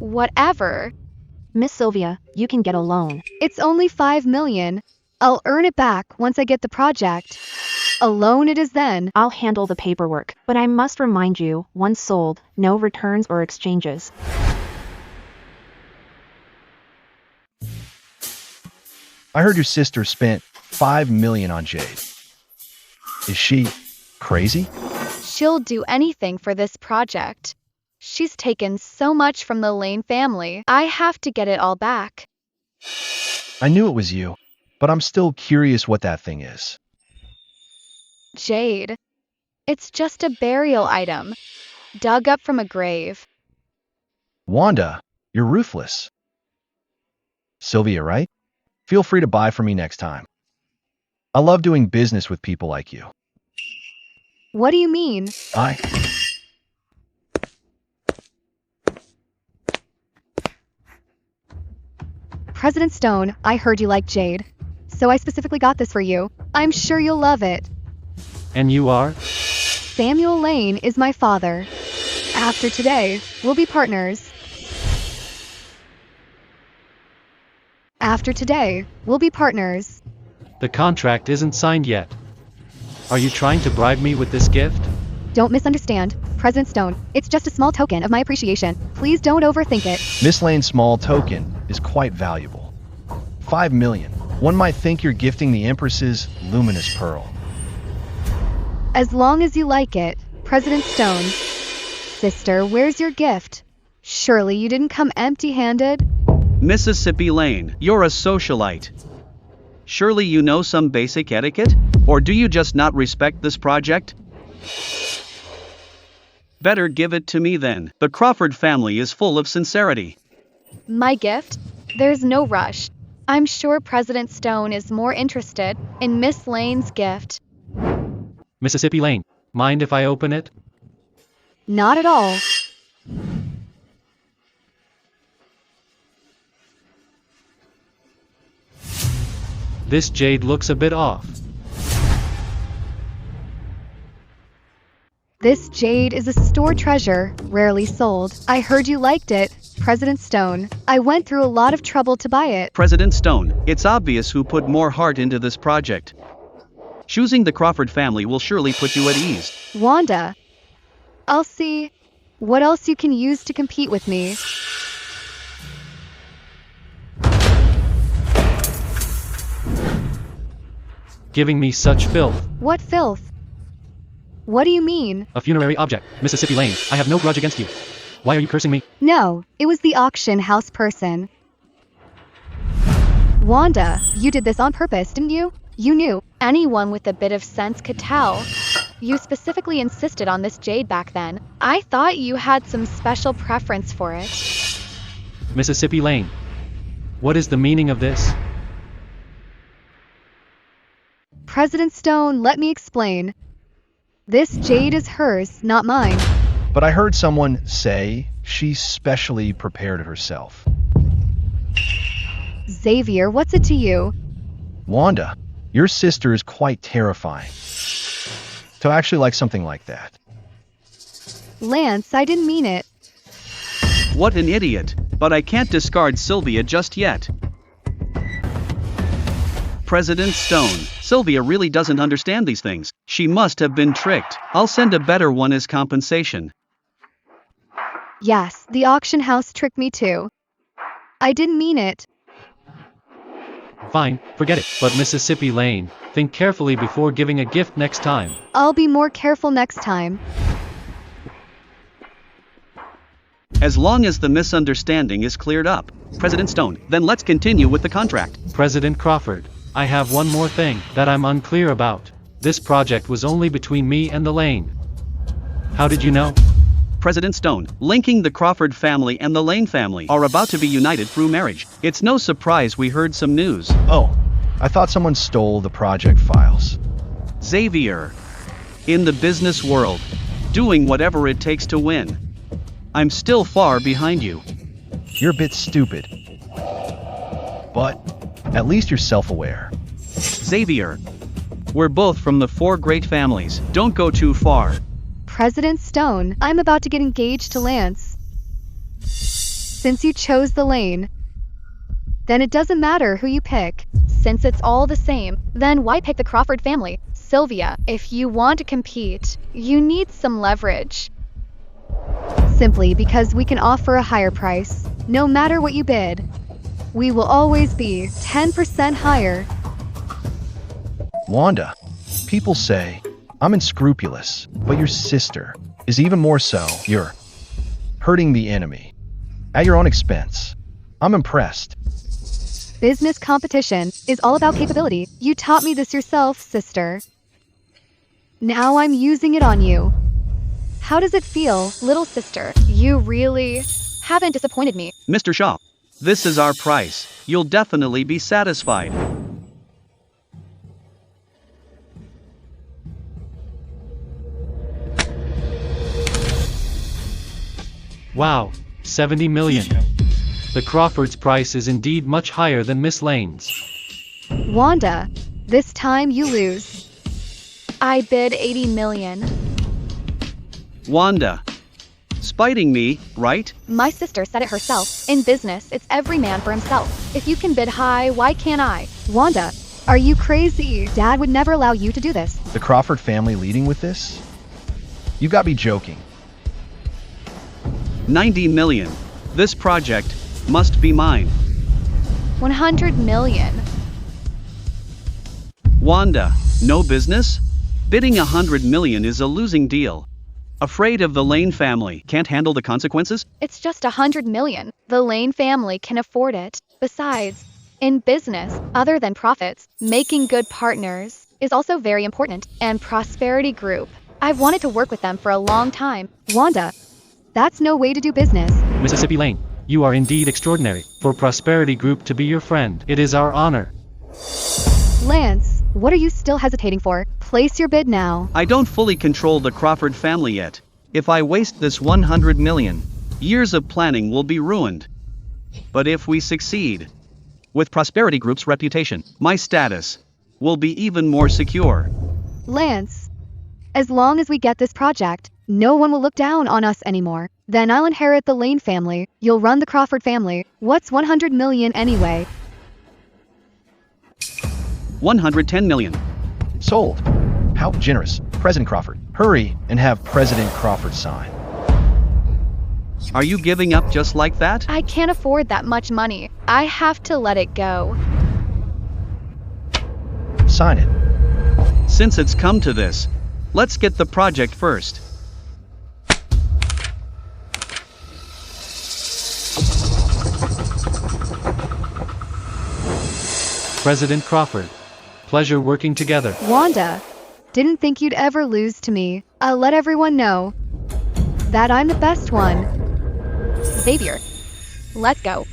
Whatever. Miss Sylvia, you can get a loan. It's only 5 million. I'll earn it back once I get the project. A loan it is then. I'll handle the paperwork, but I must remind you, once sold, no returns or exchanges. I heard your sister spent 5 million on jade. Is she crazy? She'll do anything for this project. She's taken so much from the Lane family. I have to get it all back. I knew it was you, but I'm still curious what that thing is. Jade. It's just a burial item, dug up from a grave. Wanda, you're ruthless. Sylvia, right? Feel free to buy from me next time. I love doing business with people like you. What do you mean? President Stone, I heard you like jade. So I specifically got this for you. I'm sure you'll love it. And you are? Samuel Lane is my father. After today, we'll be partners. After today, we'll be partners. The contract isn't signed yet. Are you trying to bribe me with this gift? Don't misunderstand, President Stone. It's just a small token of my appreciation. Please don't overthink it. Miss Lane's small token is quite valuable. 5 million. One might think you're gifting the Empress's luminous pearl. As long as you like it, President Stone. Sister, where's your gift? Surely you didn't come empty-handed? Mississippi Lane, you're a socialite. Surely you know some basic etiquette? Or do you just not respect this project? Better give it to me then. The Crawford family is full of sincerity. My gift? There's no rush. I'm sure President Stone is more interested in Miss Lane's gift. Mississippi Lane, mind if I open it? Not at all. This jade looks a bit off. This jade is a store treasure, rarely sold. I heard you liked it, President Stone. I went through a lot of trouble to buy it. President Stone, it's obvious who put more heart into this project. Choosing the Crawford family will surely put you at ease. Wanda, I'll see what else you can use to compete with me. Giving me such filth. What filth? What do you mean? A funerary object, Mississippi Lane. I have no grudge against you. Why are you cursing me? No, it was the auction house person. Wanda, you did this on purpose, didn't you? You knew. Anyone with a bit of sense could tell. You specifically insisted on this jade back then. I thought you had some special preference for it. Mississippi Lane. What is the meaning of this? President Stone, let me explain. This jade is hers, not mine. But I heard someone say she specially prepared it herself. Xavier, what's it to you? Wanda, your sister is quite terrifying. To actually like something like that. Lance, I didn't mean it. What an idiot, but I can't discard Sylvia just yet. President Stone, Sylvia really doesn't understand these things. She must have been tricked. I'll send a better one as compensation. Yes, the auction house tricked me too. I didn't mean it. Fine, forget it. But Mississippi Lane, think carefully before giving a gift next time. I'll be more careful next time. As long as the misunderstanding is cleared up, President Stone, then let's continue with the contract. President Crawford, I have one more thing that I'm unclear about. This project was only between me and the Lane. How did you know? President Stone, linking the Crawford family and the Lane family are about to be united through marriage. It's no surprise we heard some news. Oh, I thought someone stole the project files. Xavier. In the business world, doing whatever it takes to win. I'm still far behind you. You're a bit stupid. But at least you're self-aware. Xavier. We're both from the 4 great families. Don't go too far. President Stone, I'm about to get engaged to Lance. Since you chose the Lane, then it doesn't matter who you pick. Since it's all the same, then why pick the Crawford family? Sylvia, if you want to compete, you need some leverage. Simply because we can offer a higher price, no matter what you bid. We will always be 10% higher. Wanda, people say I'm unscrupulous, but your sister is even more so. You're hurting the enemy at your own expense. I'm impressed. Business competition is all about capability. You taught me this yourself, sister. Now I'm using it on you. How does it feel, little sister? You really haven't disappointed me. Mr. Shaw, this is our price. You'll definitely be satisfied. Wow, 70 million. The Crawford's price is indeed much higher than Miss Lane's. Wanda, this time you lose. I bid 80 million. Wanda. Spiting me, right? My sister said it herself. In business, it's every man for himself. If you can bid high, why can't I? Wanda, are you crazy? Dad would never allow you to do this. The Crawford family leading with this? You got me joking. 90 million. This project must be mine. 100 million. Wanda, no business? Bidding 100 million is a losing deal. Afraid of the Lane family, can't handle the consequences? It's just 100 million. The Lane family can afford it. Besides, in business, other than profits, making good partners is also very important. And Prosperity Group. I've wanted to work with them for a long time. Wanda, that's no way to do business. Mississippi Lane, you are indeed extraordinary. For Prosperity Group to be your friend, it is our honor. Lance, what are you still hesitating for? Place your bid now. I don't fully control the Crawford family yet. If I waste this 100 million, years of planning will be ruined. But if we succeed, with Prosperity Group's reputation, my status will be even more secure. Lance, as long as we get this project, no one will look down on us anymore. Then I'll inherit the Lane family. You'll run the Crawford family. What's 100 million anyway? 110 million. Sold. How generous. President Crawford. Hurry and have President Crawford sign. Are you giving up just like that? I can't afford that much money. I have to let it go. Sign it. Since it's come to this, let's get the project first. President Crawford. Pleasure working together. Wanda, didn't think you'd ever lose to me. I'll let everyone know that I'm the best one. Xavier, let's go.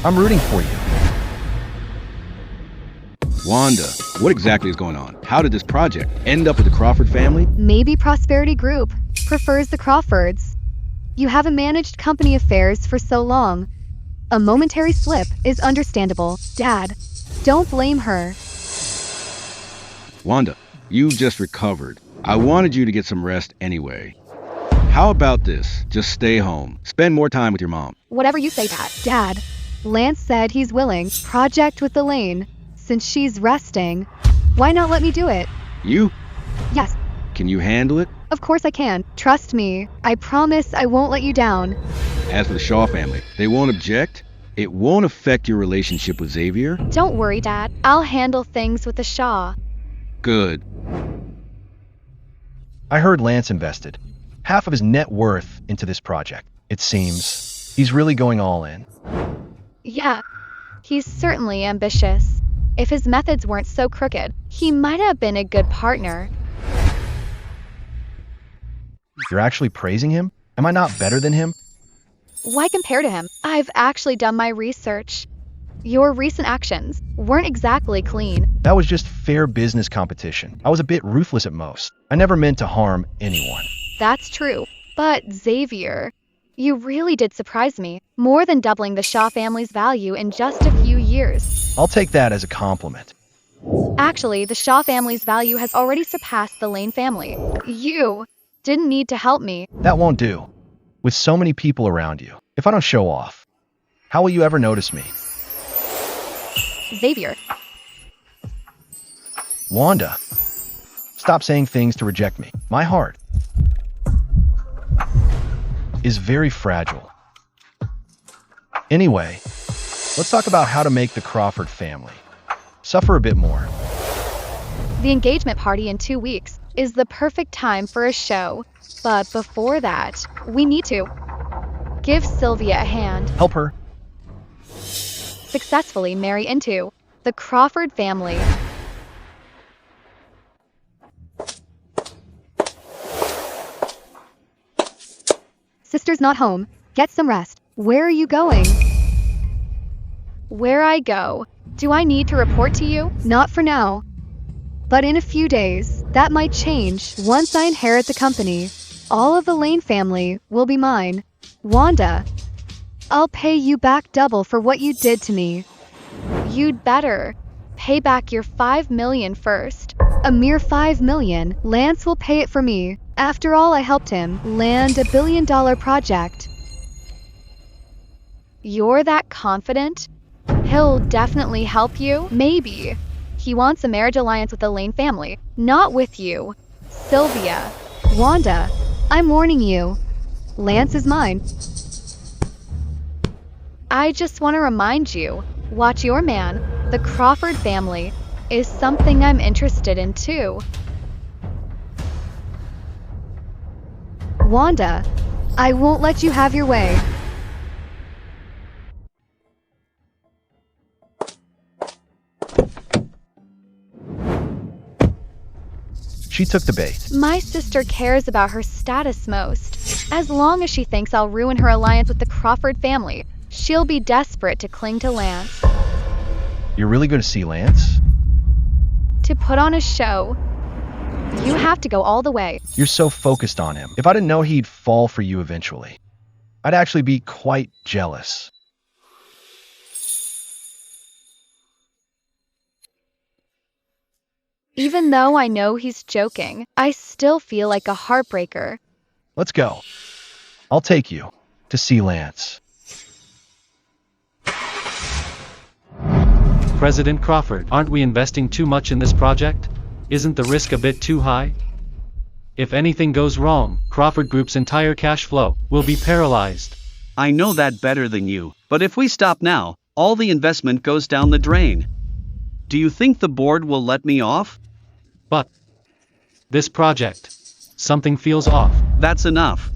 I'm rooting for you. Wanda, what exactly is going on? How did this project end up with the Crawford family? Maybe Prosperity Group prefers the Crawfords. You haven't managed company affairs for so long. A momentary slip is understandable. Dad, don't blame her. Wanda, you just recovered. I wanted you to get some rest anyway. How about this? Just stay home. Spend more time with your mom. Whatever you say, Dad. Dad, Lance said he's willing. Project with the Lane. Since she's resting, why not let me do it? You? Yes. Can you handle it? Of course I can. Trust me. I promise I won't let you down. As for the Shaw family, they won't object? It won't affect your relationship with Xavier? Don't worry, Dad. I'll handle things with the Shaw. Good. I heard Lance invested half of his net worth into this project. It seems he's really going all in. Yeah, he's certainly ambitious. If his methods weren't so crooked, he might have been a good partner. You're actually praising him? Am I not better than him? Why compare to him? I've actually done my research. Your recent actions weren't exactly clean. That was just fair business competition. I was a bit ruthless at most. I never meant to harm anyone. That's true. But Xavier, you really did surprise me. More than doubling the Shaw family's value in just a few years. I'll take that as a compliment. Actually, the Shaw family's value has already surpassed the Lane family. You didn't need to help me. That won't do. With so many people around you, if I don't show off, how will you ever notice me? Xavier. Wanda, stop saying things to reject me. My heart is very fragile. Anyway, let's talk about how to make the Crawford family suffer a bit more. The engagement party in 2 weeks is the perfect time for a show. But before that, we need to give Sylvia a hand. Help her. Successfully marry into the Crawford family. Sister's not home. Get some rest. Where are you going? Where I go. Do I need to report to you? Not for now. But in a few days, that might change. Once I inherit the company, all of the Lane family will be mine. Wanda, I'll pay you back double for what you did to me. You'd better pay back your 5 million first. A mere 5 million. Lance will pay it for me. After all, I helped him land $1 billion project. You're that confident? He'll definitely help you? Maybe. He wants a marriage alliance with the Lane family, not with you. Sylvia. Wanda, I'm warning you. Lance is mine. I just want to remind you, watch your man. The Crawford family is something I'm interested in too. Wanda, I won't let you have your way. She took the bait. My sister cares about her status most. As long as she thinks I'll ruin her alliance with the Crawford family, she'll be desperate to cling to Lance. You're really going to see Lance? To put on a show, you have to go all the way. You're so focused on him. If I didn't know he'd fall for you eventually, I'd actually be quite jealous. Even though I know he's joking, I still feel like a heartbreaker. Let's go. I'll take you to see Lance. President Crawford, aren't we investing too much in this project? Isn't the risk a bit too high? If anything goes wrong, Crawford Group's entire cash flow will be paralyzed. I know that better than you, but if we stop now, all the investment goes down the drain. Do you think the board will let me off? But this project, something feels off. That's enough.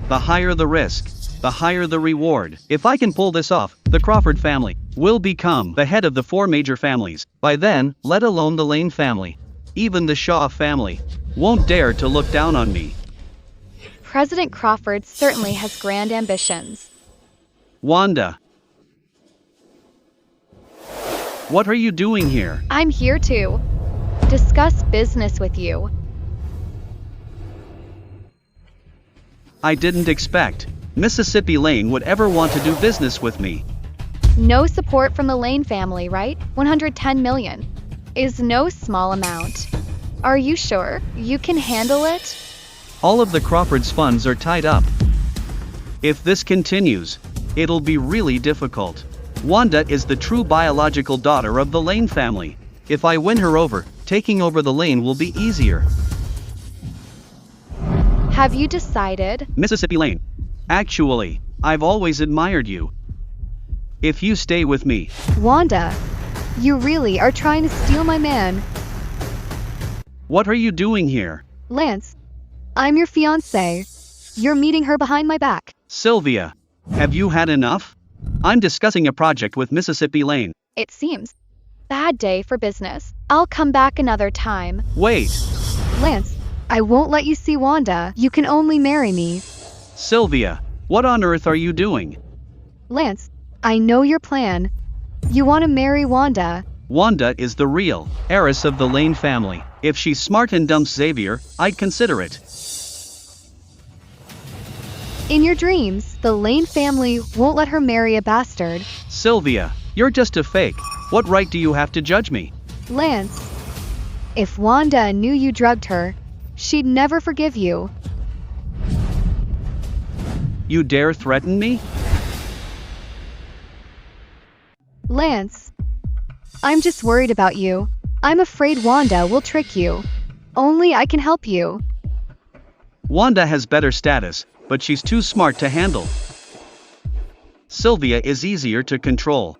The higher the risk, the higher the reward. If I can pull this off, the Crawford family will become the head of the 4 major families. By then, let alone the Lane family, even the Shaw family won't dare to look down on me. President Crawford certainly has grand ambitions. Wanda, what are you doing here? I'm here to discuss business with you. I didn't expect Mississippi Lane would ever want to do business with me. No support from the Lane family, right? 110 million is no small amount. Are you sure you can handle it? All of the Crawfords' funds are tied up. If this continues, it'll be really difficult. Wanda is the true biological daughter of the Lane family. If I win her over, taking over the Lane will be easier. Have you decided? Mississippi Lane. Actually, I've always admired you. If you stay with me. Wanda, you really are trying to steal my man. What are you doing here? Lance, I'm your fiancé. You're meeting her behind my back. Sylvia, have you had enough? I'm discussing a project with Mississippi Lane. It seems. Bad day for business. I'll come back another time. Wait. Lance, I won't let you see Wanda. You can only marry me. Sylvia, what on earth are you doing? Lance, I know your plan. You want to marry Wanda. Wanda is the real heiress of the Lane family. If she's smart and dumps Xavier, I'd consider it. In your dreams, the Lane family won't let her marry a bastard. Sylvia, you're just a fake. What right do you have to judge me? Lance, if Wanda knew you drugged her, she'd never forgive you. You dare threaten me? Lance, I'm just worried about you. I'm afraid Wanda will trick you. Only I can help you. Wanda has better status, but she's too smart to handle. Sylvia is easier to control.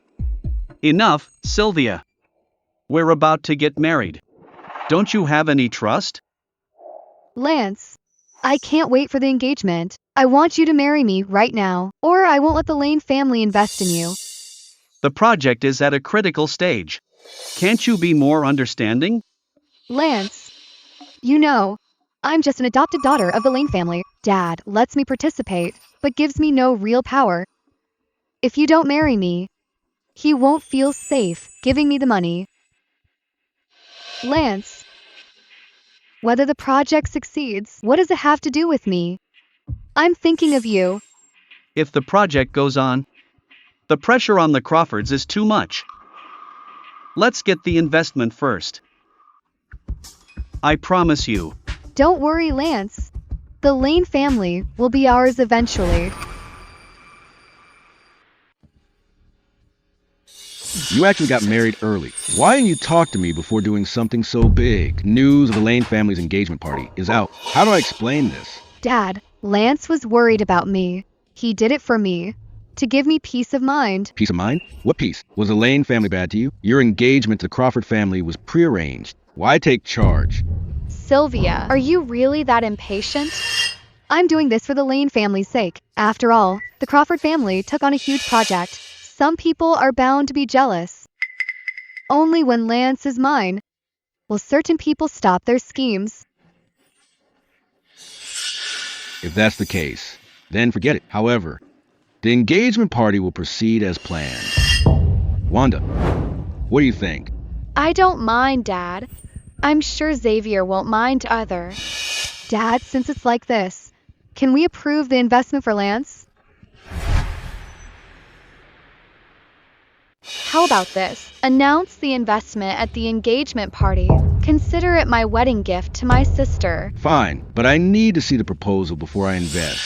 Enough, Sylvia. We're about to get married. Don't you have any trust? Lance, I can't wait for the engagement. I want you to marry me right now, or I won't let the Lane family invest in you. The project is at a critical stage. Can't you be more understanding? Lance, you know, I'm just an adopted daughter of the Lane family. Dad lets me participate, but gives me no real power. If you don't marry me, he won't feel safe giving me the money. Lance, whether the project succeeds, what does it have to do with me? I'm thinking of you. If the project goes on, the pressure on the Crawfords is too much. Let's get the investment first. I promise you. Don't worry, Lance. The Lane family will be ours eventually. You actually got married early. Why didn't you talk to me before doing something so big? News of the Lane family's engagement party is out. How do I explain this? Dad, Lance was worried about me. He did it for me, to give me peace of mind. Peace of mind? What peace? Was the Lane family bad to you? Your engagement to the Crawford family was prearranged. Why take charge? Sylvia, are you really that impatient? I'm doing this for the Lane family's sake. After all, the Crawford family took on a huge project. Some people are bound to be jealous. Only when Lance is mine will certain people stop their schemes. If that's the case, then forget it. However, the engagement party will proceed as planned. Wanda, what do you think? I don't mind, Dad. I'm sure Xavier won't mind either. Dad, since it's like this, can we approve the investment for Lance? How about this? Announce the investment at the engagement party. Consider it my wedding gift to my sister. Fine, but I need to see the proposal before I invest.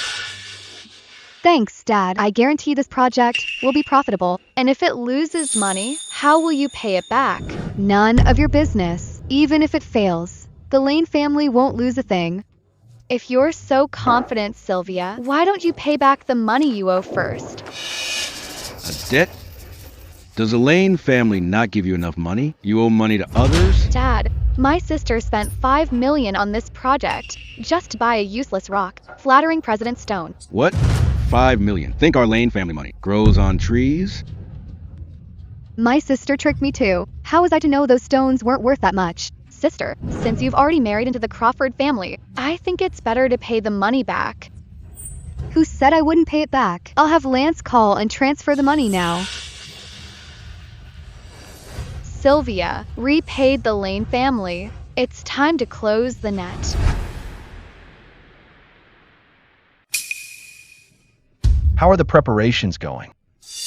Thanks, Dad. I guarantee this project will be profitable. And if it loses money, how will you pay it back? None of your business. Even if it fails, the Lane family won't lose a thing. If you're so confident, Sylvia, why don't you pay back the money you owe first? A debt? Does the Lane family not give you enough money? You owe money to others? Dad, my sister spent $5 million on this project just to buy a useless rock, flattering President Stone. What? $5 million. Think our Lane family money grows on trees? My sister tricked me too. How was I to know those stones weren't worth that much? Sister, since you've already married into the Crawford family, I think it's better to pay the money back. Who said I wouldn't pay it back? I'll have Lance call and transfer the money now. Sylvia repaid the Lane family. It's time to close the net. How are the preparations going?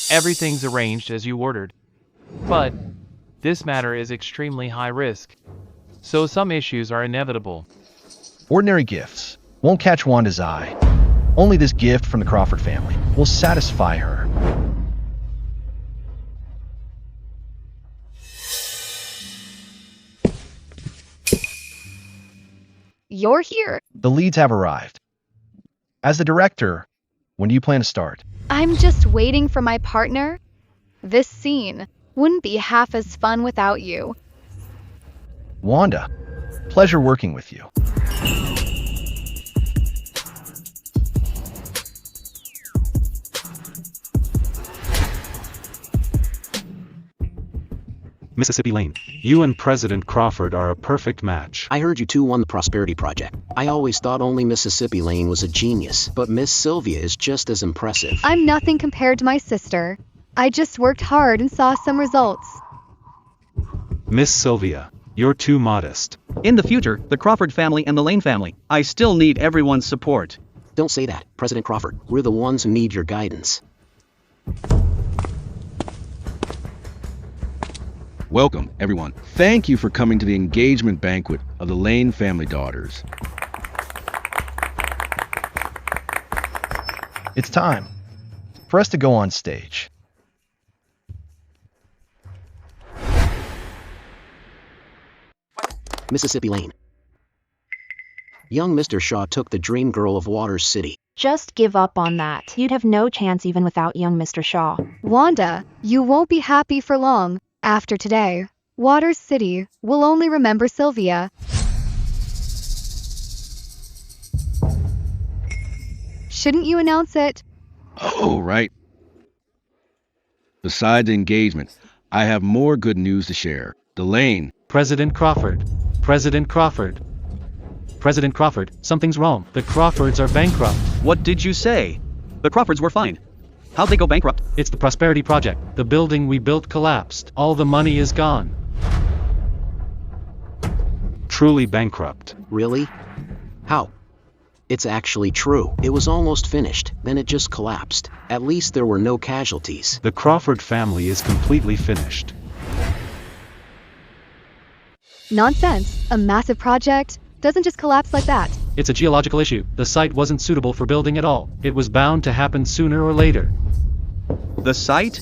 Everything's arranged as you ordered. But this matter is extremely high risk, so some issues are inevitable. Ordinary gifts won't catch Wanda's eye. Only this gift from the Crawford family will satisfy her. You're here. The leads have arrived. As the director, when do you plan to start? I'm just waiting for my partner. This scene wouldn't be half as fun without you. Wanda, pleasure working with you. Mississippi Lane, you and President Crawford are a perfect match. I heard you two won the Prosperity Project. I always thought only Mississippi Lane was a genius, but Miss Sylvia is just as impressive. I'm nothing compared to my sister. I just worked hard and saw some results. Miss Sylvia, you're too modest. In the future, the Crawford family and the Lane family, I still need everyone's support. Don't say that, President Crawford. We're the ones who need your guidance. Welcome, everyone. Thank you for coming to the engagement banquet of the Lane family daughters. It's time for us to go on stage. Mississippi Lane. Young Mr. Shaw took the dream girl of Waters City. Just give up on that. You'd have no chance even without young Mr. Shaw. Wanda, you won't be happy for long. After today, Waters City will only remember Sylvia. Shouldn't you announce it? Oh, right. Besides the engagement, I have more good news to share. The Lane. President Crawford. President Crawford. President Crawford, something's wrong. The Crawfords are bankrupt. What did you say? The Crawfords were fine. How'd they go bankrupt? It's the Prosperity Project. The building we built collapsed. All the money is gone. Truly bankrupt. Really? How? It's actually true. It was almost finished, then it just collapsed. At least there were no casualties. The Crawford family is completely finished. Nonsense. A massive project doesn't just collapse like that. It's a geological issue. The site wasn't suitable for building at all. It was bound to happen sooner or later. The site?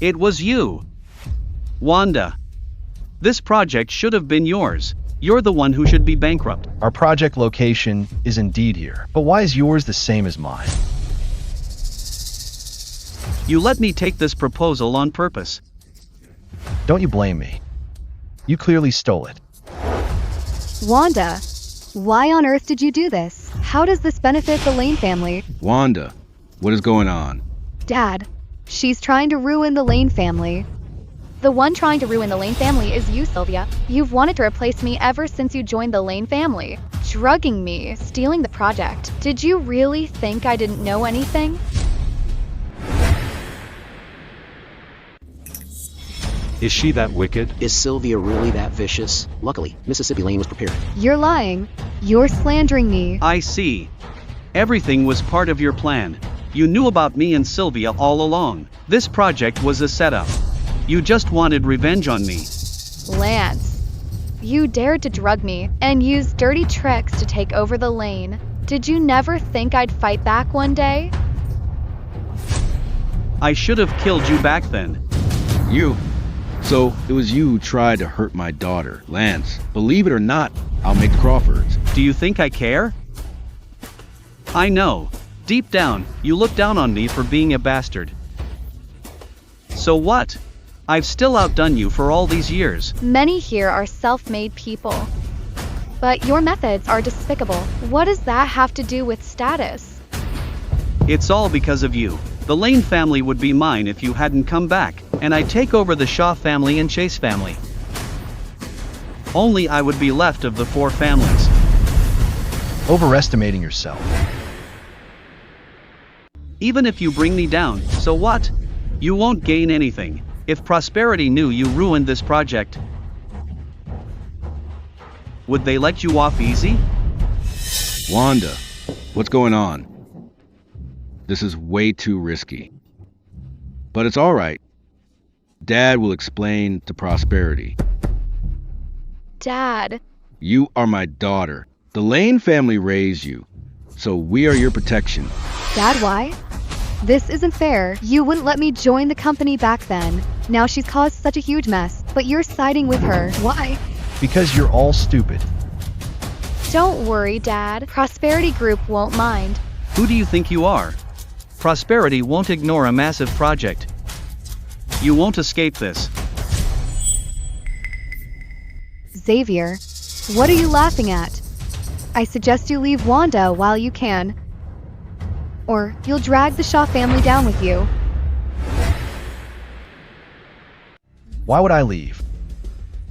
It was you. Wanda. This project should have been yours. You're the one who should be bankrupt. Our project location is indeed here, but why is yours the same as mine? You let me take this proposal on purpose. Don't you blame me. You clearly stole it. Wanda, why on earth did you do this? How does this benefit the Lane family? Wanda, what is going on? Dad, she's trying to ruin the Lane family. The one trying to ruin the Lane family is you, Sylvia. You've wanted to replace me ever since you joined the Lane family. Drugging me, stealing the project. Did you really think I didn't know anything? Is she that wicked? Is Sylvia really that vicious? Luckily, Mississippi Lane was prepared. You're lying. You're slandering me. I see. Everything was part of your plan. You knew about me and Sylvia all along. This project was a setup. You just wanted revenge on me. Lance, you dared to drug me and use dirty tricks to take over the Lane. Did you never think I'd fight back one day? I should have killed you back then. You? So, it was you who tried to hurt my daughter, Lance. Believe it or not, I'll make the Crawfords. Do you think I care? I know. Deep down, you look down on me for being a bastard. So what? I've still outdone you for all these years. Many here are self-made people. But your methods are despicable. What does that have to do with status? It's all because of you. The Lane family would be mine if you hadn't come back, and I'd take over the Shaw family and Chase family. Only I would be left of the four families. Overestimating yourself. Even if you bring me down, so what? You won't gain anything. If Prosperity knew you ruined this project, would they let you off easy? Wanda, what's going on? This is way too risky. But it's all right. Dad will explain to Prosperity. Dad. You are my daughter. The Lane family raised you, so we are your protection. Dad, why? This isn't fair. You wouldn't let me join the company back then. Now she's caused such a huge mess, but you're siding with her. Why? Because you're all stupid. Don't worry, Dad. Prosperity Group won't mind. Who do you think you are? Prosperity won't ignore a massive project. You won't escape this. Xavier, what are you laughing at? I suggest you leave Wanda while you can. Or you'll drag the Shaw family down with you. Why would I leave?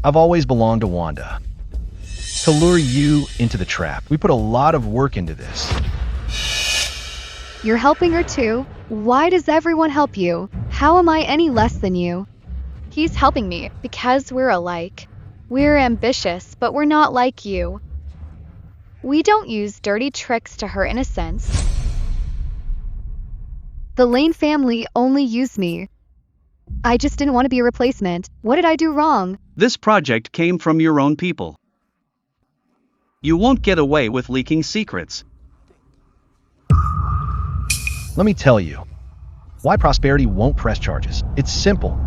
I've always belonged to Wanda. To lure you into the trap. We put a lot of work into this. You're helping her too. Why does everyone help you? How am I any less than you? He's helping me because we're alike. We're ambitious, but we're not like you. We don't use dirty tricks to her innocence. The Lane family only used me. I just didn't want to be a replacement. What did I do wrong? This project came from your own people. You won't get away with leaking secrets. Let me tell you why Prosperity won't press charges. It's simple.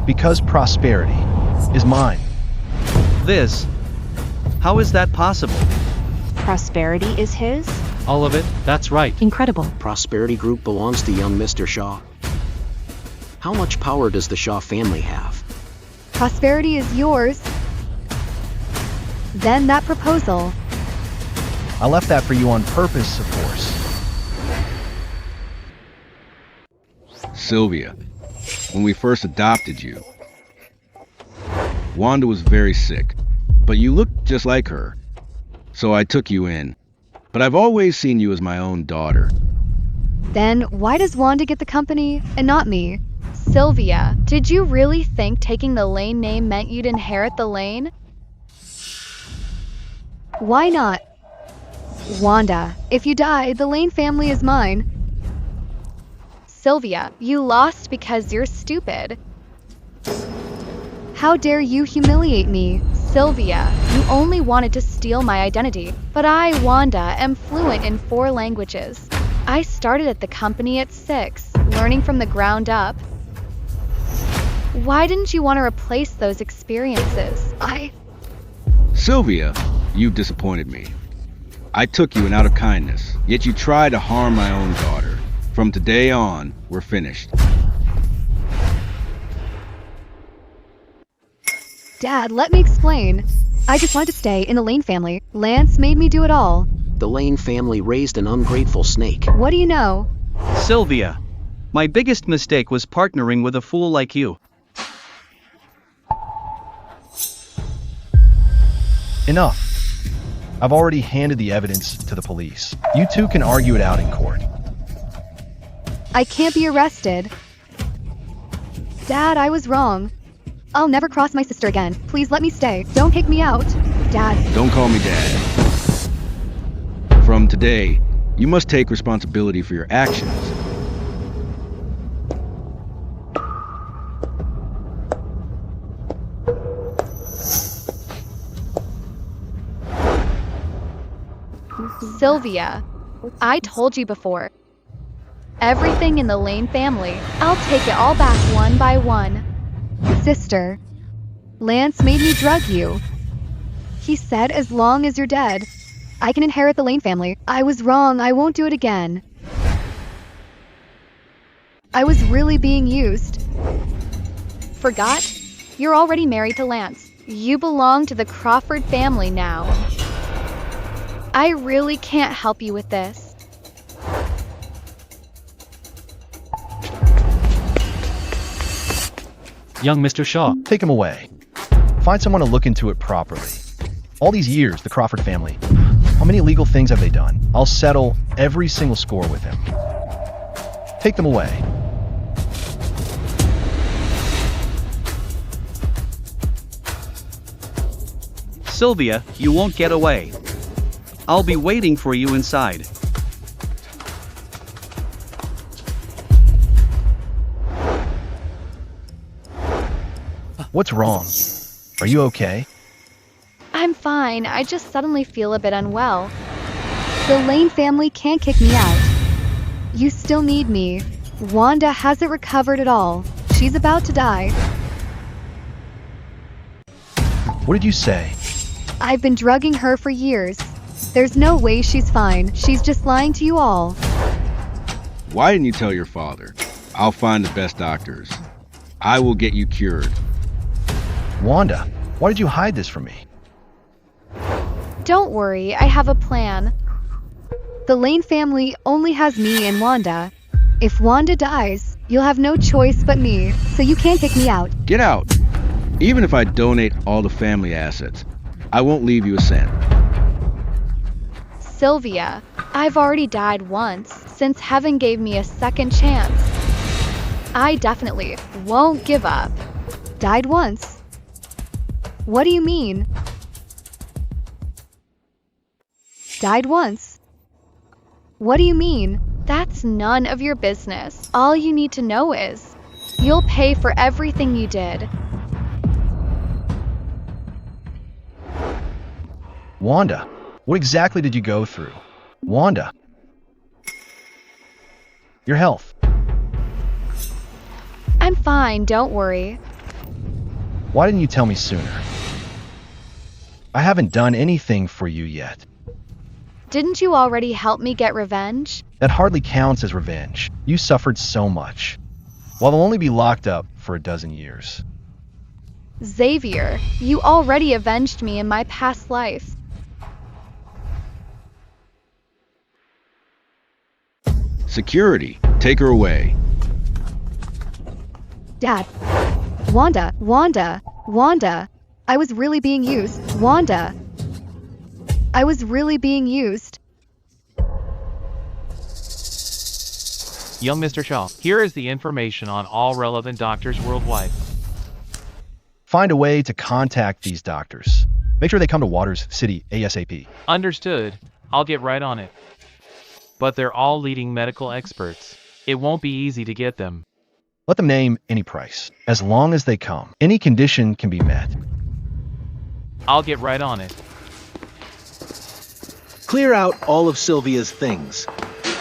Because Prosperity is mine. This? How is that possible? Prosperity is his? All of it, that's right. Incredible. Prosperity Group belongs to young Mr. Shaw. How much power does the Shaw family have? Prosperity is yours. Then that proposal. I left that for you on purpose, of course. Sylvia, when we first adopted you, Wanda was very sick. but you look just like her. So I took you in. But I've always seen you as my own daughter. Then why does Wanda get the company and not me? Sylvia, did you really think taking the Lane name meant you'd inherit the Lane? Why not? Wanda, if you die, the Lane family is mine. Sylvia, you lost because you're stupid. How dare you humiliate me? Sylvia, you only wanted to steal my identity, but I, Wanda, am fluent in 4 languages. I started at the company at 6, learning from the ground up. Why didn't you want to replace those experiences? Sylvia, you've disappointed me. I took you in out of kindness, yet you tried to harm my own daughter. From today on, we're finished. Dad, let me explain. I just wanted to stay in the Lane family. Lance made me do it all. The Lane family raised an ungrateful snake. What do you know? Sylvia, my biggest mistake was partnering with a fool like you. Enough. I've already handed the evidence to the police. You two can argue it out in court. I can't be arrested. Dad, I was wrong. I'll never cross my sister again. Please let me stay. Don't kick me out. Dad. Don't call me Dad. From today, you must take responsibility for your actions. Sylvia, I told you before. Everything in the Lane family, I'll take it all back one by one. Sister, Lance made me drug you. He said as long as you're dead, I can inherit the Lane family. I was wrong. I won't do it again. I was really being used. Forgot? You're already married to Lance. You belong to the Crawford family now. I really can't help you with this. Young Mr. Shaw. Take him away. Find someone to look into it properly. All these years, the Crawford family, how many illegal things have they done? I'll settle every single score with him. Take them away. Sylvia, you won't get away. I'll be waiting for you inside. What's wrong? Are you okay? I'm fine. I just suddenly feel a bit unwell. The Lane family can't kick me out. You still need me. Wanda hasn't recovered at all. She's about to die. What did you say? I've been drugging her for years. There's no way she's fine. She's just lying to you all. Why didn't you tell your father? I'll find the best doctors. I will get you cured. Wanda, why did you hide this from me? Don't worry, I have a plan. The Lane family only has me and Wanda. If Wanda dies, you'll have no choice but me, so you can't kick me out. Get out. Even if I donate all the family assets, I won't leave you a cent. Sylvia, I've already died once, since heaven gave me a second chance. I definitely won't give up. Died once? What do you mean? Died once? What do you mean? That's none of your business. All you need to know is, you'll pay for everything you did. Wanda, what exactly did you go through? Wanda. Your health. I'm fine, don't worry. Why didn't you tell me sooner? I haven't done anything for you yet. Didn't you already help me get revenge? That hardly counts as revenge. You suffered so much. While they'll only be locked up for 12 years. Xavier, you already avenged me in my past life. Security, take her away. Dad. Wanda. I was really being used. Wanda. I was really being used. Young Mr. Shaw, here is the information on all relevant doctors worldwide. Find a way to contact these doctors. Make sure they come to Waters City ASAP. Understood. I'll get right on it. But they're all leading medical experts. It won't be easy to get them. Let them name any price. As long as they come, any condition can be met. I'll get right on it. Clear out all of Sylvia's things.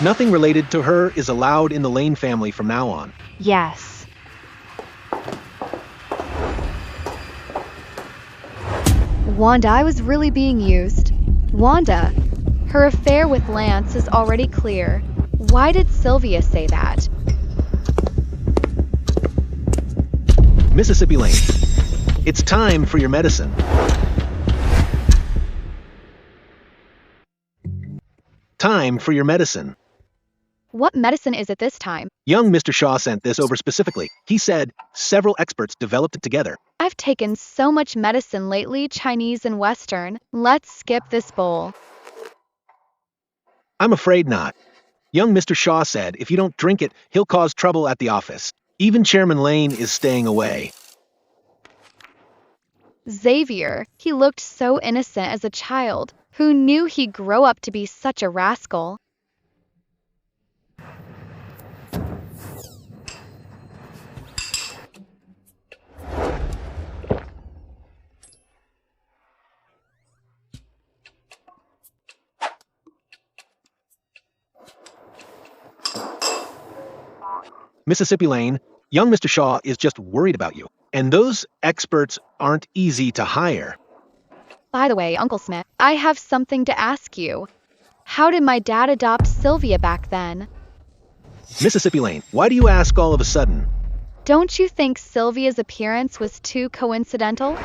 Nothing related to her is allowed in the Lane family from now on. Yes. Wanda, I was really being used. Wanda, her affair with Lance is already clear. Why did Sylvia say that? Mississippi Lane, it's time for your medicine. Time for your medicine. What medicine is it this time? Young Mr. Shaw sent this over specifically. He said several experts developed it together. I've taken so much medicine lately, Chinese and Western. Let's skip this bowl. I'm afraid not. Young Mr. Shaw said if you don't drink it, he'll cause trouble at the office. Even Chairman Lane is staying away. Xavier, he looked so innocent as a child. Who knew he'd grow up to be such a rascal? Mississippi Lane, young Mr. Shaw is just worried about you. And those experts aren't easy to hire. By the way, Uncle Smith, I have something to ask you. How did my dad adopt Sylvia back then? Mississippi Lane, why do you ask all of a sudden? Don't you think Sylvia's appearance was too coincidental?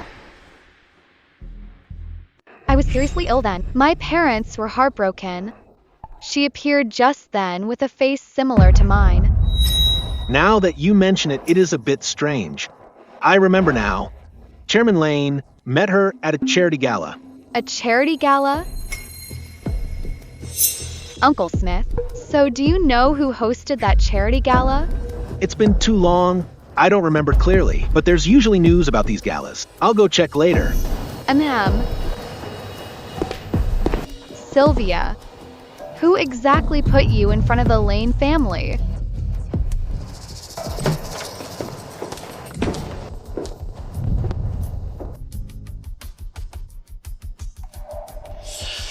I was seriously ill then. My parents were heartbroken. She appeared just then with a face similar to mine. Now that you mention it, it is a bit strange. I remember now. Chairman Lane met her at a charity gala. A charity gala? Uncle Smith, so do you know who hosted that charity gala? It's been too long. I don't remember clearly, but there's usually news about these galas. I'll go check later. Sylvia, who exactly put you in front of the Lane family?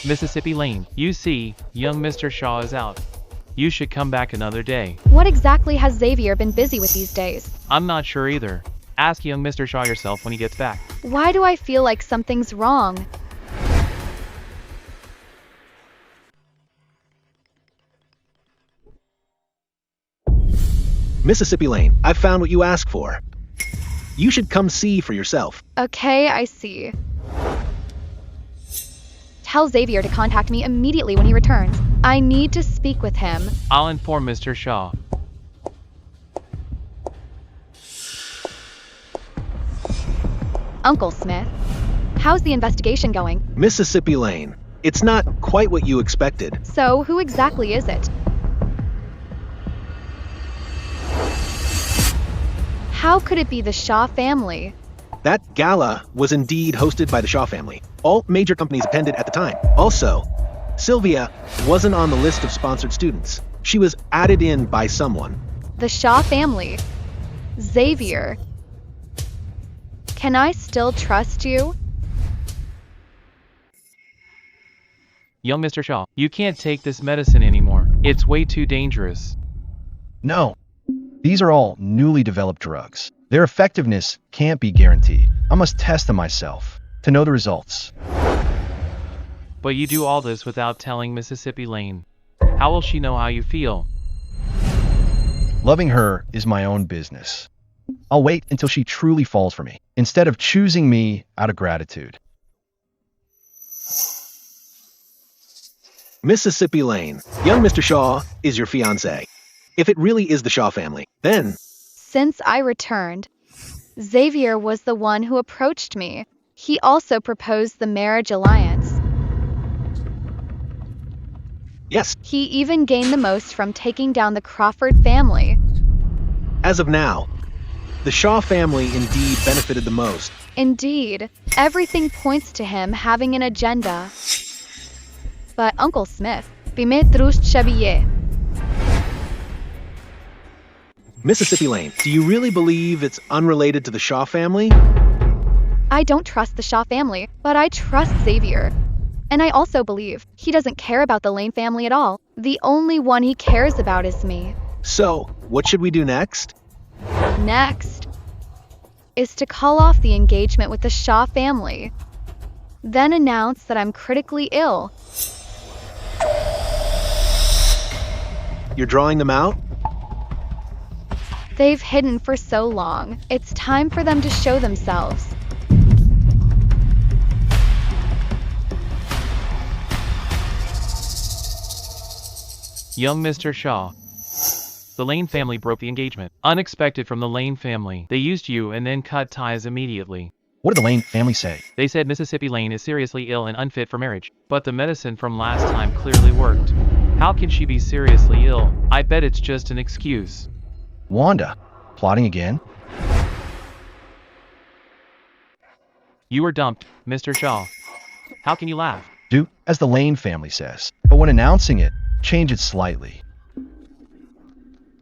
Mississippi Lane, you see, young Mr. Shaw is out. You should come back another day. What exactly has Xavier been busy with these days? I'm not sure either. Ask young Mr. Shaw yourself when he gets back. Why do I feel like something's wrong? Mississippi Lane, I've found what you asked for. You should come see for yourself. Okay, I see. Tell Xavier to contact me immediately when he returns. I need to speak with him. I'll inform Mr. Shaw. Uncle Smith, how's the investigation going? Mississippi Lane, it's not quite what you expected. So, who exactly is it? How could it be the Shaw family? That gala was indeed hosted by the Shaw family. All major companies attended at the time. Also, Sylvia wasn't on the list of sponsored students. She was added in by someone. The Shaw family. Xavier. Can I still trust you? Young Mr. Shaw, you can't take this medicine anymore. It's way too dangerous. No. These are all newly developed drugs. Their effectiveness can't be guaranteed. I must test them myself to know the results. But you do all this without telling Mississippi Lane. How will she know how you feel? Loving her is my own business. I'll wait until she truly falls for me, instead of choosing me out of gratitude. Mississippi Lane, young Mr. Shaw is your fiancé. If it really is the Shaw family, then... Since I returned, Xavier was the one who approached me. He also proposed the marriage alliance. Yes. He even gained the most from taking down the Crawford family. As of now, the Shaw family indeed benefited the most. Indeed, everything points to him having an agenda. But Uncle Smith, Pimetrus Chevalier. Mississippi Lane, do you really believe it's unrelated to the Shaw family? I don't trust the Shaw family, but I trust Xavier. And I also believe he doesn't care about the Lane family at all. The only one he cares about is me. So, what should we do next? Next is to call off the engagement with the Shaw family. Then announce that I'm critically ill. You're drawing them out? They've hidden for so long. It's time for them to show themselves. Young Mr. Shaw. The Lane family broke the engagement. Unexpected from the Lane family. They used you and then cut ties immediately. What did the Lane family say? They said Mississippi Lane is seriously ill and unfit for marriage. But the medicine from last time clearly worked. How can she be seriously ill? I bet it's just an excuse. Wanda, plotting again? You were dumped, Mr. Shaw. How can you laugh? Do as the Lane family says. But when announcing it, change it slightly.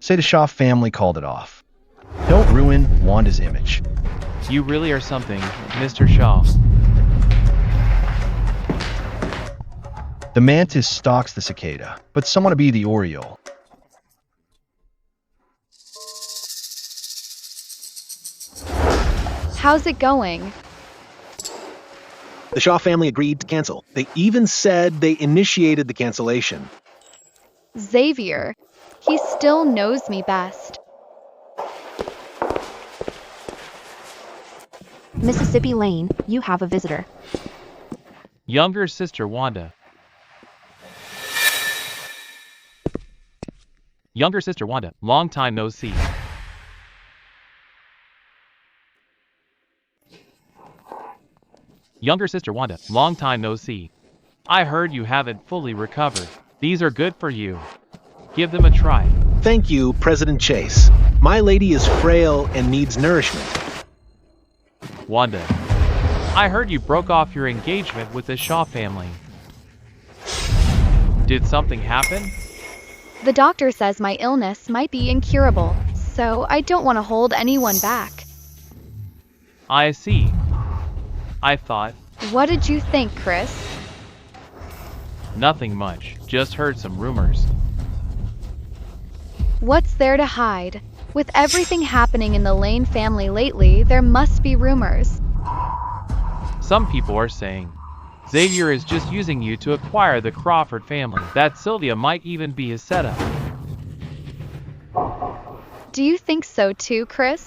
Say the Shaw family called it off. Don't ruin Wanda's image. You really are something, Mr. Shaw. The mantis stalks the cicada, but some want to be the oriole. How's it going? The Shaw family agreed to cancel. They even said they initiated the cancellation. Xavier. He still knows me best. Mississippi Lane, you have a visitor. Younger sister Wanda. Younger sister Wanda, long time no see. Younger sister Wanda, long time no see. I heard you haven't fully recovered. These are good for you. Give them a try. Thank you, President Chase. My lady is frail and needs nourishment. Wanda, I heard you broke off your engagement with the Shaw family. Did something happen? The doctor says my illness might be incurable, so I don't want to hold anyone back. I see. I thought... What did you think, Chris? Nothing much. Just heard some rumors. What's there to hide? With everything happening in the Lane family lately, there must be rumors. Some people are saying Xavier is just using you to acquire the Crawford family. That Sylvia might even be his setup. Do you think so too, Chris?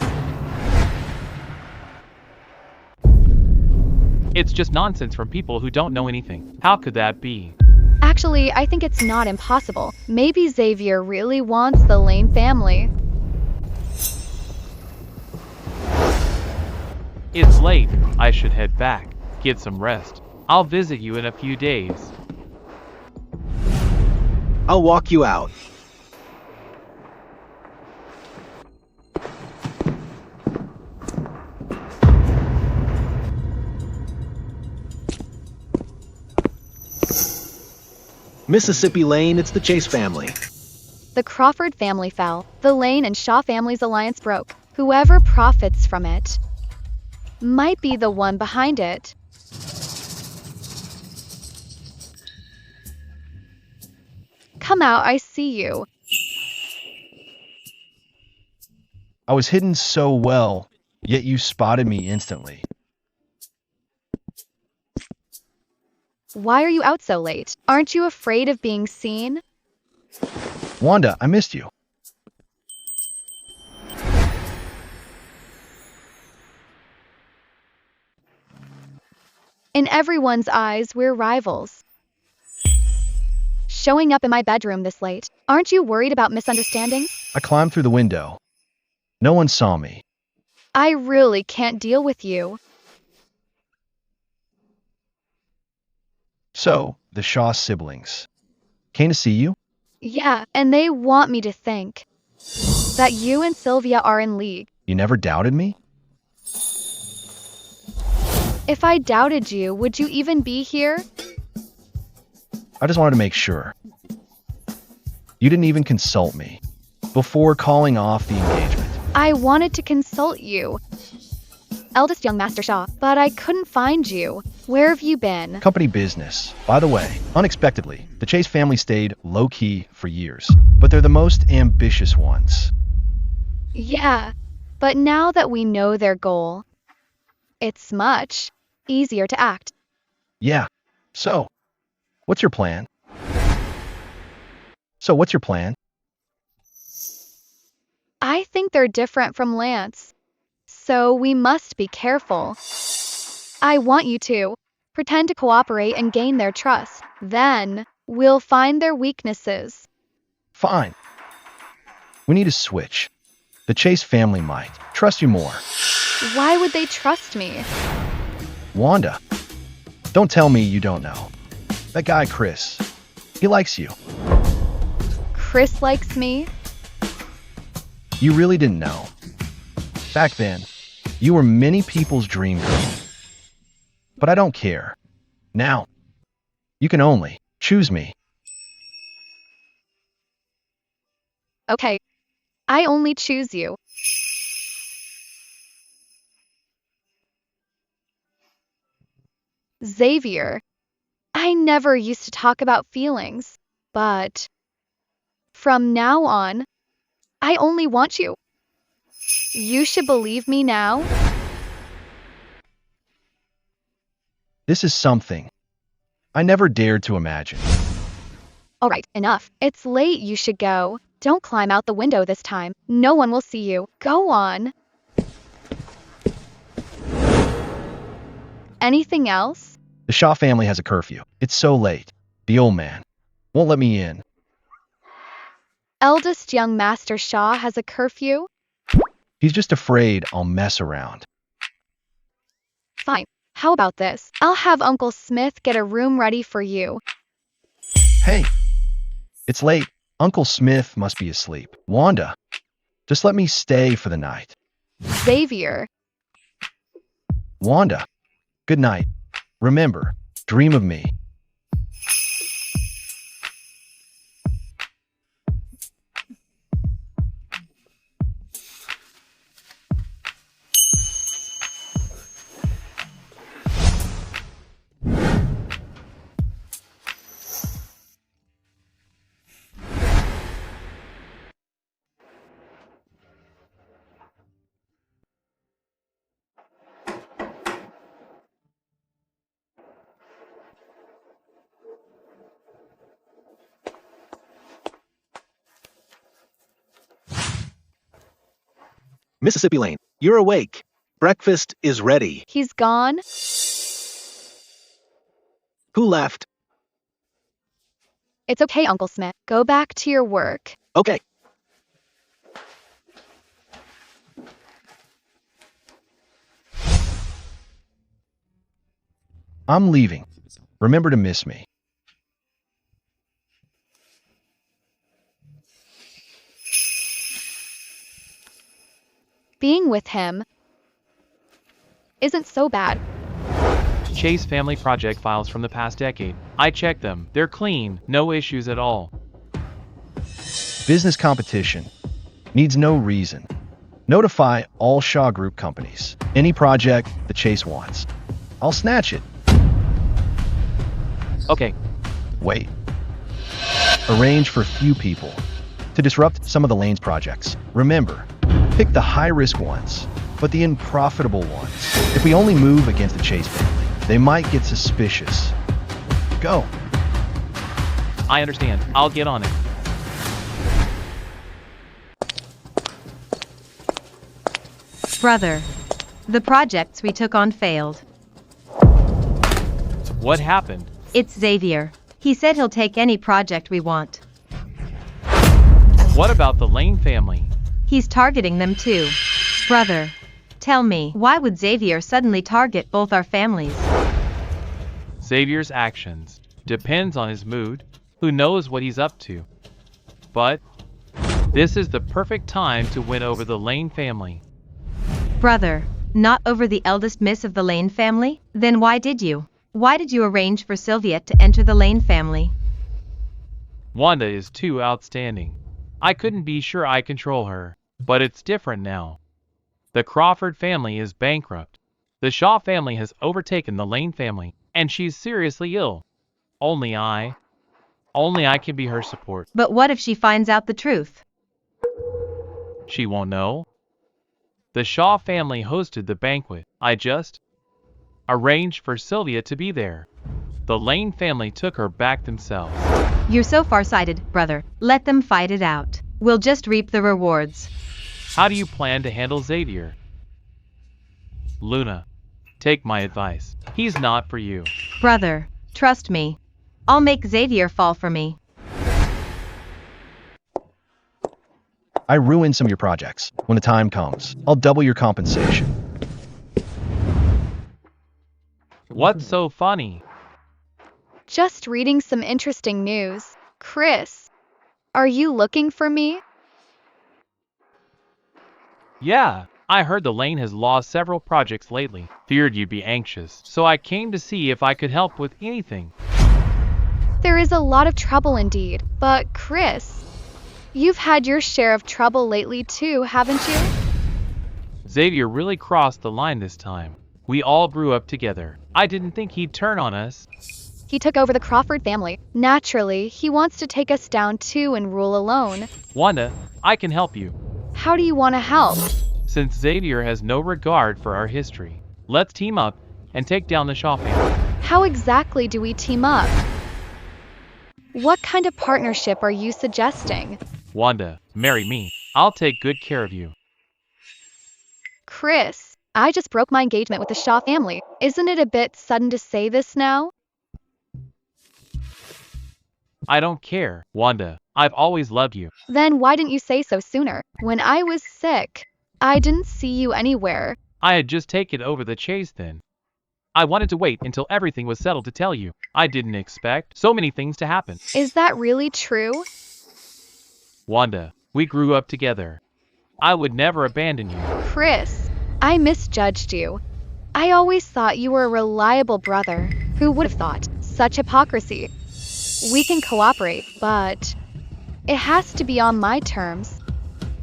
It's just nonsense from people who don't know anything. How could that be? Actually, I think it's not impossible. Maybe Xavier really wants the Lane family. It's late. I should head back. Get some rest. I'll visit you in a few days. I'll walk you out. Mississippi Lane, it's the Chase family. The Crawford family fell. The Lane and Shaw family's alliance broke. Whoever profits from it might be the one behind it. Come out, I see you. I was hidden so well, yet you spotted me instantly. Why are you out so late? Aren't you afraid of being seen? Wanda, I missed you. In everyone's eyes, we're rivals. Showing up in my bedroom this late. Aren't you worried about misunderstandings? I climbed through the window. No one saw me. I really can't deal with you. So, the Shaw siblings came to see you? Yeah, and they want me to think that you and Sylvia are in league. You never doubted me? If I doubted you, would you even be here? I just wanted to make sure. You didn't even consult me before calling off the engagement. I wanted to consult you, eldest young Master Shaw, but I couldn't find you. Where have you been? Company business. By the way, unexpectedly, the Chase family stayed low-key for years, but they're the most ambitious ones. Yeah, but now that we know their goal, it's much easier to act. Yeah. So, what's your plan? I think they're different from Lance, so we must be careful. I want you to pretend to cooperate and gain their trust. Then we'll find their weaknesses. Fine. We need to switch. The Chase family might trust you more. Why would they trust me? Wanda, don't tell me you don't know. That guy, Chris, he likes you. Chris likes me? You really didn't know. Back then, you were many people's dream girl. But I don't care. Now, you can only choose me. Okay, I only choose you. Xavier, I never used to talk about feelings, but from now on, I only want you. You should believe me now. This is something I never dared to imagine. All right, enough. It's late, you should go. Don't climb out the window this time. No one will see you. Go on. Anything else? The Shaw family has a curfew. It's so late. The old man won't let me in. Eldest young Master Shaw has a curfew? He's just afraid I'll mess around. Fine. How about this? I'll have Uncle Smith get a room ready for you. Hey, it's late. Uncle Smith must be asleep. Wanda, just let me stay for the night. Xavier. Wanda, good night. Remember, dream of me. Mississippi Lane, you're awake. Breakfast is ready. He's gone? Who left? It's okay, Uncle Smith. Go back to your work. Okay. I'm leaving. Remember to miss me. Being with him isn't so bad. Chase family project files from the past decade. I checked them. They're clean. No issues at all. Business competition needs no reason. Notify all Shaw Group companies. Any project the Chase wants. I'll snatch it. Okay. Wait. Arrange for few people to disrupt some of the Lane's projects. Remember, pick the high-risk ones, but the unprofitable ones. If we only move against the Chase family, they might get suspicious. Go. I understand. I'll get on it. Brother, the projects we took on failed. What happened? It's Xavier. He said he'll take any project we want. What about the Lane family? He's targeting them too. Brother, tell me, why would Xavier suddenly target both our families? Xavier's actions. Depends on his mood. Who knows what he's up to? But this is the perfect time to win over the Lane family. Brother, not over the eldest miss of the Lane family? Then why did you? Why did you arrange for Sylvia to enter the Lane family? Wanda is too outstanding. I couldn't be sure I control her, but it's different now. The Crawford family is bankrupt. The Shaw family has overtaken the Lane family, and she's seriously ill. Only I can be her support. But what if she finds out the truth? She won't know. The Shaw family hosted the banquet. I just arranged for Sylvia to be there. The Lane family took her back themselves. You're so far-sighted, brother. Let them fight it out. We'll just reap the rewards. How do you plan to handle Xavier? Luna, take my advice. He's not for you. Brother, trust me. I'll make Xavier fall for me. I ruined some of your projects. When the time comes, I'll double your compensation. What's so funny? Just reading some interesting news. Chris, are you looking for me? Yeah, I heard the Lane has lost several projects lately. Feared you'd be anxious, so I came to see if I could help with anything. There is a lot of trouble indeed, but Chris, you've had your share of trouble lately too, haven't you? Xavier really crossed the line this time. We all grew up together. I didn't think he'd turn on us. He took over the Crawford family. Naturally, he wants to take us down too and rule alone. Wanda, I can help you. How do you want to help? Since Xavier has no regard for our history, let's team up and take down the Shaw family. How exactly do we team up? What kind of partnership are you suggesting? Wanda, marry me. I'll take good care of you. Chris, I just broke my engagement with the Shaw family. Isn't it a bit sudden to say this now? I don't care, Wanda. I've always loved you. Then why didn't you say so sooner? When I was sick, I didn't see you anywhere. I had just taken over the chase then. I wanted to wait until everything was settled to tell you. I didn't expect so many things to happen. Is that really true? Wanda, we grew up together. I would never abandon you. Chris, I misjudged you. I always thought you were a reliable brother. Who would have thought? Such hypocrisy. We can cooperate, but it has to be on my terms.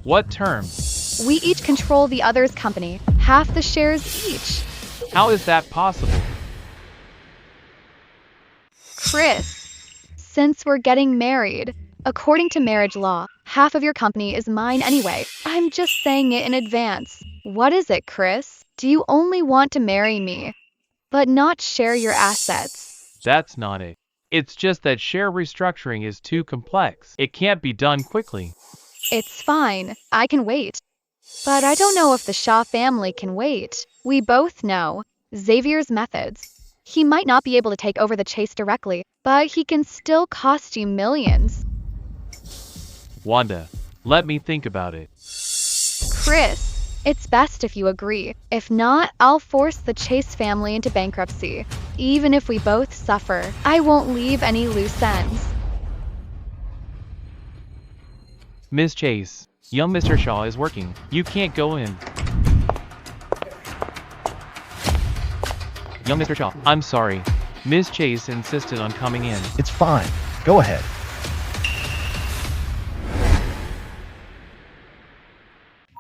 What terms? We each control the other's company, half the shares each. How is that possible? Chris, since we're getting married, according to marriage law, half of your company is mine anyway. I'm just saying it in advance. What is it, Chris? Do you only want to marry me, but not share your assets? That's not it. It's just that share restructuring is too complex. It can't be done quickly. It's fine. I can wait. But I don't know if the Shaw family can wait. We both know Xavier's methods. He might not be able to take over the chase directly, but he can still cost you millions. Wanda, let me think about it. Chris, it's best if you agree. If not, I'll force the Chase family into bankruptcy. Even if we both suffer, I won't leave any loose ends. Miss Chase, young Mr. Shaw is working. You can't go in. Young Mr. Shaw, I'm sorry. Miss Chase insisted on coming in. It's fine. Go ahead.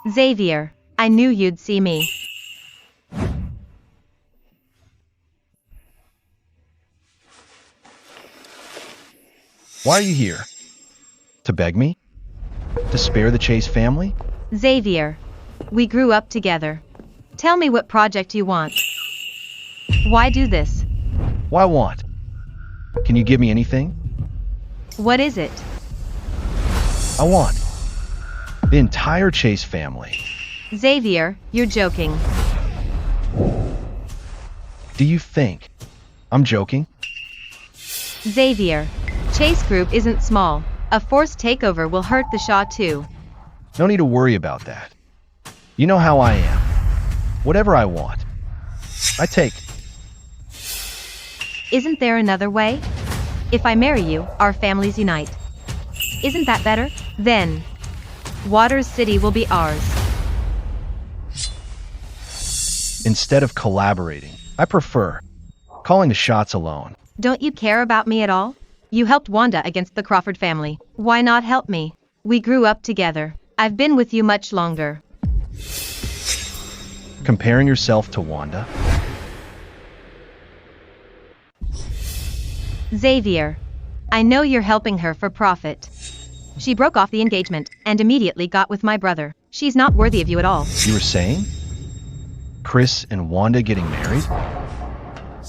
Xavier, I knew you'd see me. Why are you here? To beg me? To spare the Chase family? Xavier, we grew up together. Tell me what project you want. Why do this? Why want? Can you give me anything? What is it? I want the entire Chase family. Xavier, you're joking. Do you think I'm joking? Xavier, Chase Group isn't small. A forced takeover will hurt the Shaw too. No need to worry about that. You know how I am. Whatever I want, I take. Isn't there another way? If I marry you, our families unite. Isn't that better? Then, Waters City will be ours. Instead of collaborating, I prefer calling the shots alone. Don't you care about me at all? You helped Wanda against the Crawford family. Why not help me? We grew up together. I've been with you much longer. Comparing yourself to Wanda? Xavier, I know you're helping her for profit. She broke off the engagement and immediately got with my brother. She's not worthy of you at all. You were saying? Chris and Wanda getting married?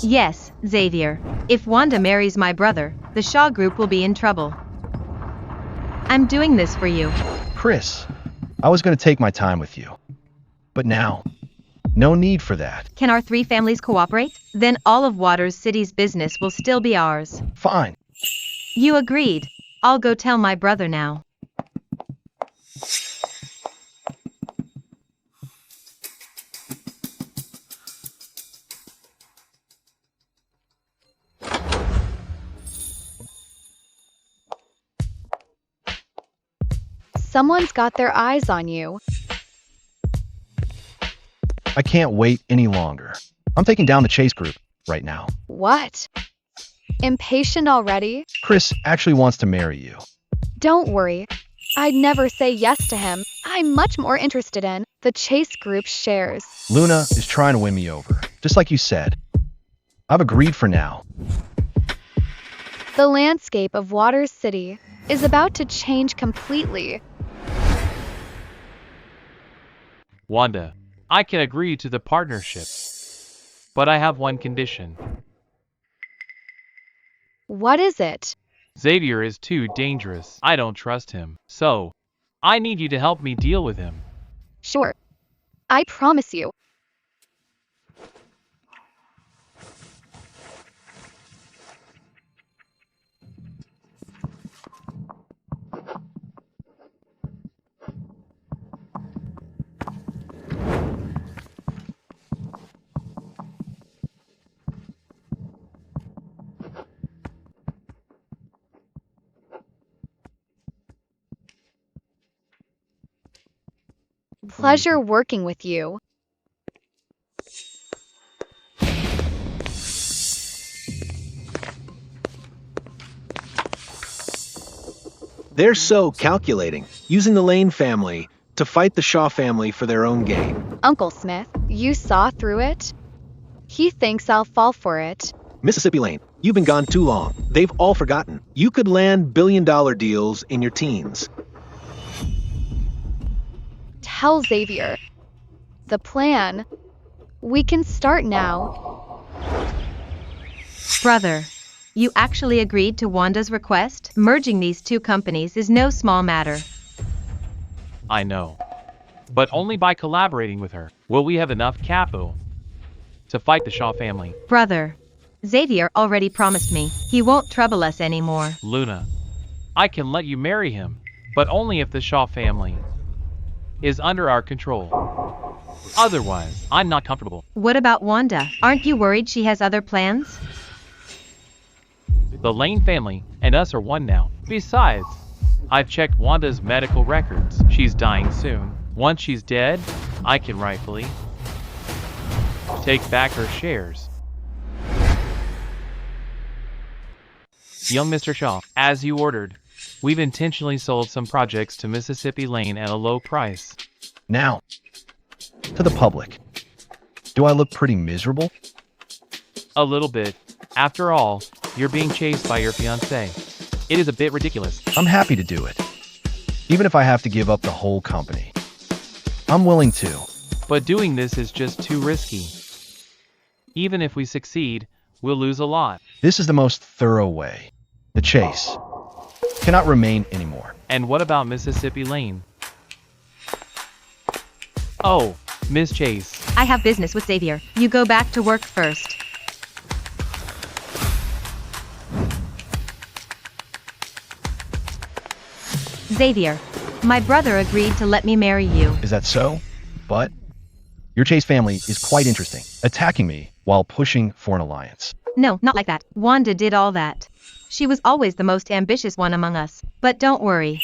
Yes, Xavier. If Wanda marries my brother, the Shaw Group will be in trouble. I'm doing this for you. Chris, I was going to take my time with you. But now, no need for that. Can our three families cooperate? Then all of Waters City's business will still be ours. Fine. You agreed. I'll go tell my brother now. Someone's got their eyes on you. I can't wait any longer. I'm taking down the Chase group right now. What? Impatient already? Chris actually wants to marry you. Don't worry. I'd never say yes to him. I'm much more interested in the Chase Group shares. Luna is trying to win me over, just like you said. I've agreed for now. The landscape of Waters City is about to change completely. Wanda, I can agree to the partnership. But I have one condition. What is it? Xavier is too dangerous. I don't trust him. So, I need you to help me deal with him. Sure. I promise you. Pleasure working with you. They're so calculating, using the Lane family to fight the Shaw family for their own gain. Uncle Smith, you saw through it? He thinks I'll fall for it. Mississippi Lane, you've been gone too long. They've all forgotten. You could land billion-dollar deals in your teens. Tell Xavier. The plan. We can start now. Brother, you actually agreed to Wanda's request? Merging these two companies is no small matter. I know. But only by collaborating with her will we have enough capital to fight the Shaw family. Brother, Xavier already promised me he won't trouble us anymore. Luna, I can let you marry him, but only if the Shaw family is under our control. Otherwise, I'm not comfortable. What about Wanda? Aren't you worried she has other plans? The Lane family and us are one now. Besides, I've checked Wanda's medical records. She's dying soon. Once she's dead, I can rightfully take back her shares. Young Mr. Shaw, as you ordered, we've intentionally sold some projects to Mississippi Lane at a low price. Now, to the public. Do I look pretty miserable? A little bit. After all, you're being chased by your fiancé. It is a bit ridiculous. I'm happy to do it. Even if I have to give up the whole company. I'm willing to. But doing this is just too risky. Even if we succeed, we'll lose a lot. This is the most thorough way. The chase cannot remain anymore. And what about Mississippi Lane? Oh, Miss Chase. I have business with Xavier. You go back to work first. Xavier, my brother agreed to let me marry you. Is that so? But your Chase family is quite interesting, attacking me while pushing for an alliance. No, not like that. Wanda did all that. She was always the most ambitious one among us. But don't worry.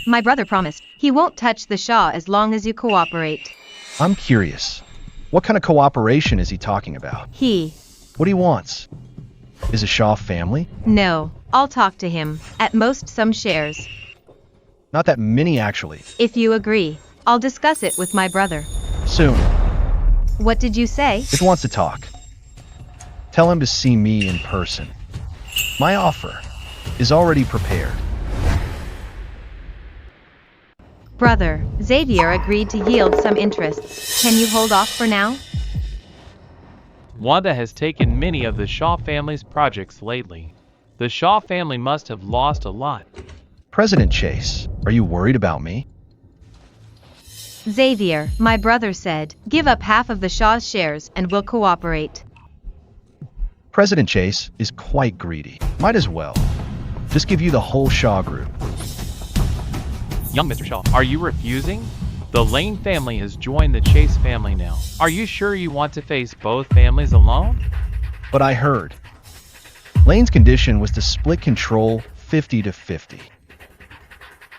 My brother promised he won't touch the Shaw as long as you cooperate. I'm curious. What kind of cooperation is he talking about? What he wants? Is a Shaw family? No, I'll talk to him. At most some shares. Not that many, actually. If you agree, I'll discuss it with my brother. Soon. What did you say? If he wants to talk, tell him to see me in person. My offer is already prepared. Brother, Xavier agreed to yield some interest. Can you hold off for now? Wanda has taken many of the Shaw family's projects lately. The Shaw family must have lost a lot. President Chase, are you worried about me? Xavier, my brother said, give up half of the Shaw's shares and we'll cooperate. President Chase is quite greedy. Might as well. Just give you the whole Shaw group. Young Mr. Shaw, are you refusing? The Lane family has joined the Chase family now. Are you sure you want to face both families alone? But I heard. Lane's condition was to split control 50-50.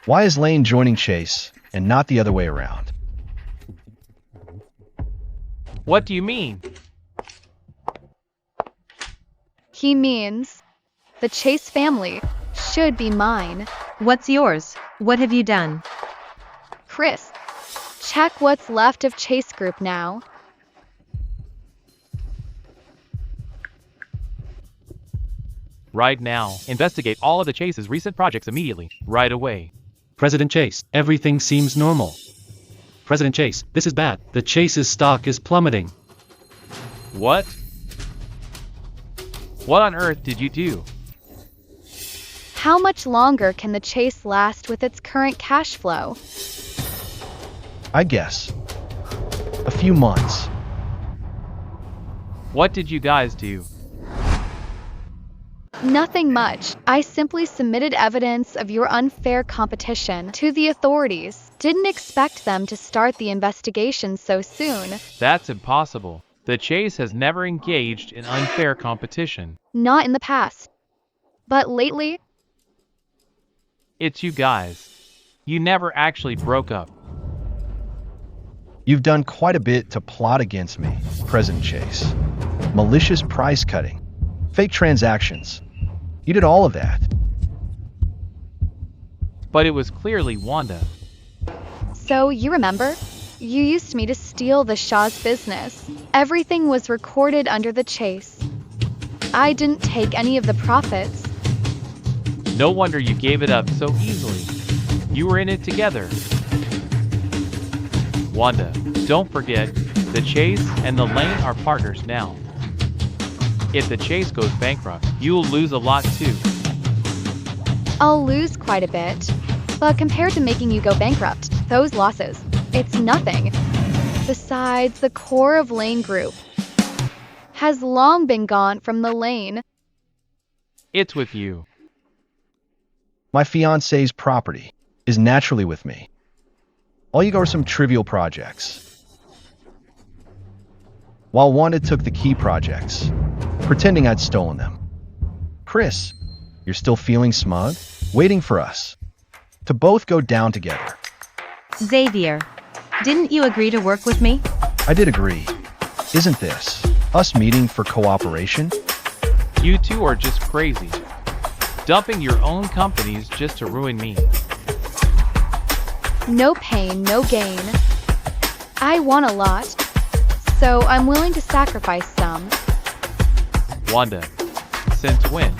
Why is Lane joining Chase and not the other way around? What do you mean? He means the Chase family should be mine. What's yours? What have you done? Chris, check what's left of Chase Group now. Right now. Investigate all of the Chase's recent projects immediately. Right away. President Chase, everything seems normal. President Chase, this is bad. The Chase's stock is plummeting. What? What on earth did you do? How much longer can the Chase last with its current cash flow? I guess. A few months. What did you guys do? Nothing much. I simply submitted evidence of your unfair competition to the authorities. Didn't expect them to start the investigation so soon. That's impossible. The Chase has never engaged in unfair competition. Not in the past. But lately, it's you guys. You never actually broke up. You've done quite a bit to plot against me, President Chase. Malicious price cutting, fake transactions. You did all of that. But it was clearly Wanda. So you remember? You used me to steal the Shaw's business. Everything was recorded under the Chase. I didn't take any of the profits. No wonder you gave it up so easily. You were in it together. Wanda, don't forget, the Chase and the Lane are partners now. If the Chase goes bankrupt, you'll lose a lot too. I'll lose quite a bit. But compared to making you go bankrupt, those losses, it's nothing. Besides, the core of Lane Group has long been gone from the Lane. It's with you. My fiancé's property is naturally with me. All you got were some trivial projects. While Wanda took the key projects, pretending I'd stolen them. Chris, you're still feeling smug? Waiting for us to both go down together. Xavier, didn't you agree to work with me? I did agree. Isn't this us meeting for cooperation? You two are just crazy. Dumping your own companies just to ruin me. No pain, no gain. I want a lot, so I'm willing to sacrifice some. Wanda, since when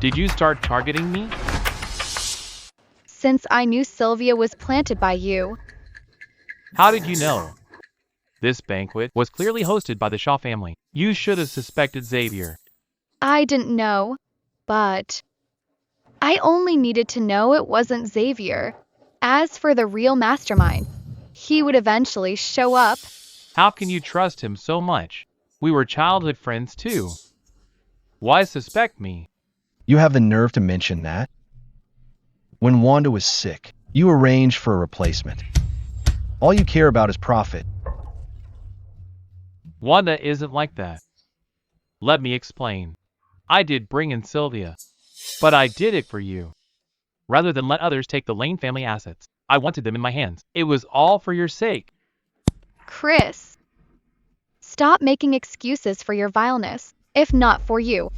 did you start targeting me? Since I knew Sylvia was planted by you. How did you know? This banquet was clearly hosted by the Shaw family. You should have suspected Xavier. I didn't know, but I only needed to know it wasn't Xavier. As for the real mastermind, he would eventually show up. How can you trust him so much? We were childhood friends too. Why suspect me? You have the nerve to mention that? When Wanda was sick, you arranged for a replacement. All you care about is profit. Wanda isn't like that. Let me explain. I did bring in Sylvia. But I did it for you. Rather than let others take the Lane family assets, I wanted them in my hands. It was all for your sake. Chris, stop making excuses for your vileness. If not for you,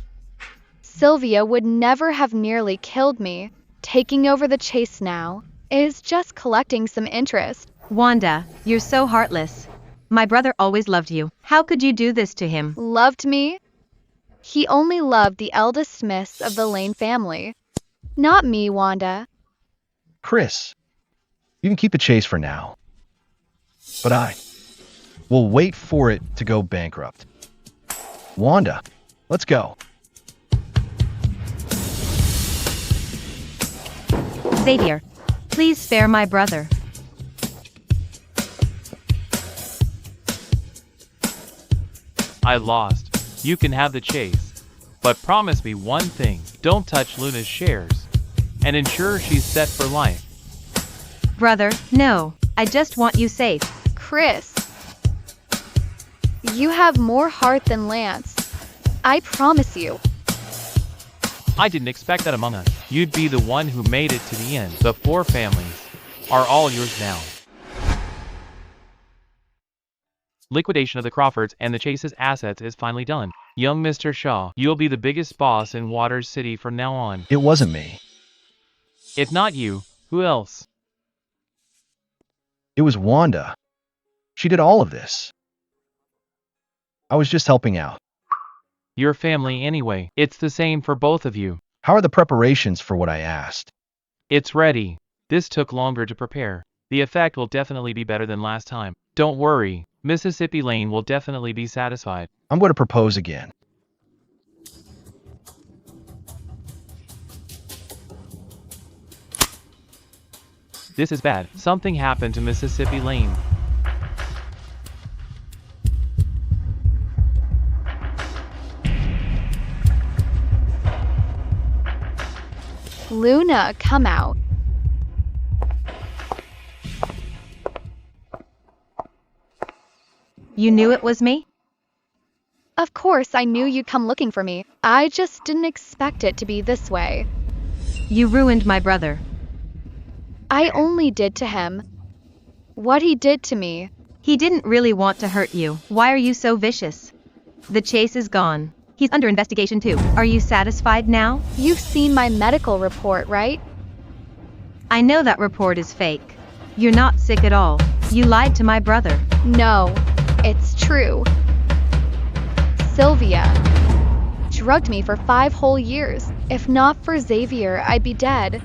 Sylvia would never have nearly killed me. Taking over the chase now is just collecting some interest. Wanda, you're so heartless. My brother always loved you. How could you do this to him? Loved me? He only loved the eldest Smiths of the Lane family. Not me, Wanda. Chris, you can keep the chase for now. But I will wait for it to go bankrupt. Wanda, let's go. Xavier, please spare my brother. I lost. You can have the chase. But promise me one thing. Don't touch Luna's shares. And ensure she's set for life. Brother, no. I just want you safe. Chris, you have more heart than Lance. I promise you. I didn't expect that among us. You'd be the one who made it to the end. The 4 families are all yours now. Liquidation of the Crawfords and the Chase's assets is finally done. Young Mr. Shaw, you'll be the biggest boss in Waters City from now on. It wasn't me. If not you, who else? It was Wanda. She did all of this. I was just helping out. Your family anyway. It's the same for both of you. How are the preparations for what I asked? It's ready. This took longer to prepare. The effect will definitely be better than last time. Don't worry. Mississippi Lane will definitely be satisfied. I'm going to propose again. This is bad. Something happened to Mississippi Lane. Luna, come out. You knew it was me? Of course, I knew you'd come looking for me. I just didn't expect it to be this way. You ruined my brother. I only did to him what he did to me. He didn't really want to hurt you. Why are you so vicious? The chase is gone. He's under investigation too. Are you satisfied now? You've seen my medical report, right? I know that report is fake. You're not sick at all. You lied to my brother. No, it's true. Sylvia drugged me for 5 whole years. If not for Xavier, I'd be dead.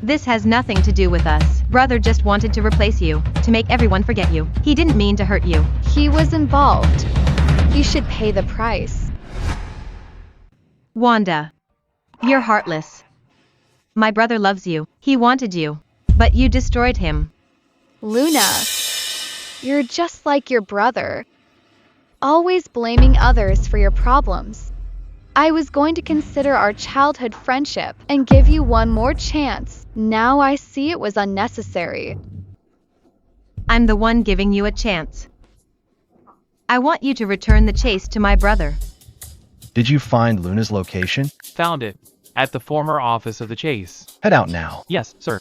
This has nothing to do with us. Brother just wanted to replace you, to make everyone forget you. He didn't mean to hurt you. He was involved. He should pay the price. Wanda, you're heartless. My brother loves you. He wanted you, but you destroyed him. Luna, you're just like your brother. Always blaming others for your problems. I was going to consider our childhood friendship and give you one more chance. Now I see it was unnecessary. I'm the one giving you a chance. I want you to return the chase to my brother. Did you find Luna's location? Found it. At the former office of the Chase. Head out now. Yes, sir.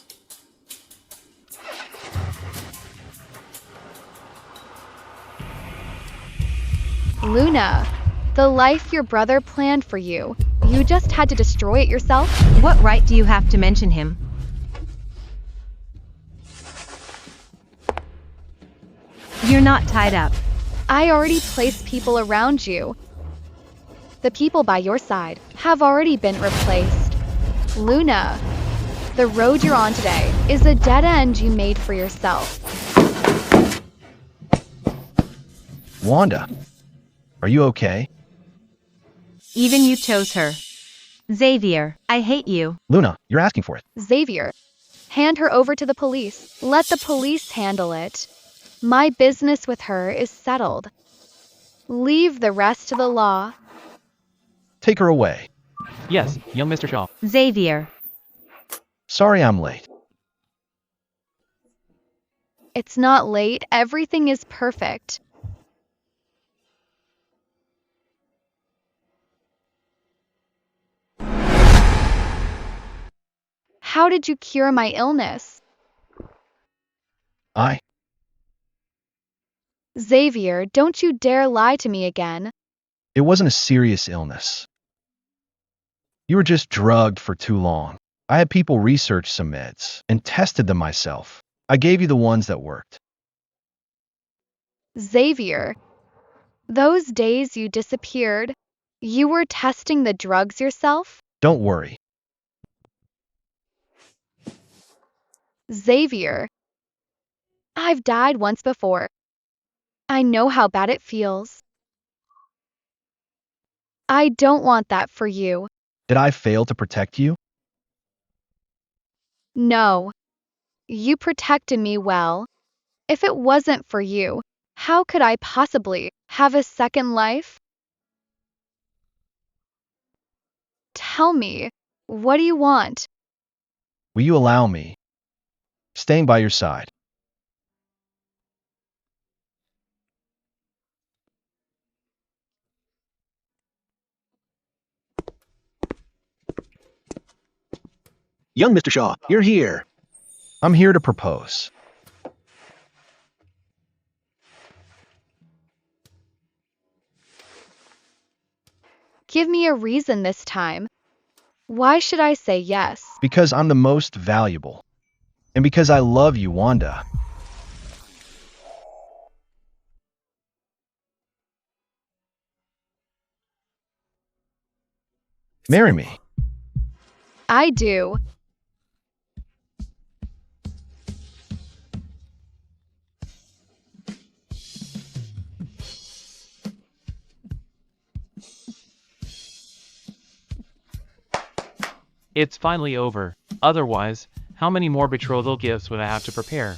Luna, the life your brother planned for you, you just had to destroy it yourself? What right do you have to mention him? You're not tied up. I already placed people around you. The people by your side have already been replaced. Luna, the road you're on today is a dead end you made for yourself. Wanda, are you okay? Even you chose her. Xavier, I hate you. Luna, you're asking for it. Xavier, hand her over to the police. Let the police handle it. My business with her is settled. Leave the rest to the law. Take her away. Yes, young Mr. Shaw. Xavier. Sorry I'm late. It's not late. Everything is perfect. How did you cure my illness? Xavier, don't you dare lie to me again. It wasn't a serious illness. You were just drugged for too long. I had people research some meds and tested them myself. I gave you the ones that worked. Xavier, those days you disappeared, you were testing the drugs yourself? Don't worry. Xavier, I've died once before. I know how bad it feels. I don't want that for you. Did I fail to protect you? No. You protected me well. If it wasn't for you, how could I possibly have a second life? Tell me, what do you want? Will you allow me? Staying by your side. Young Mr. Shaw, you're here. I'm here to propose. Give me a reason this time. Why should I say yes? Because I'm the most valuable. And because I love you, Wanda. Marry me. I do. It's finally over. Otherwise, how many more betrothal gifts would I have to prepare?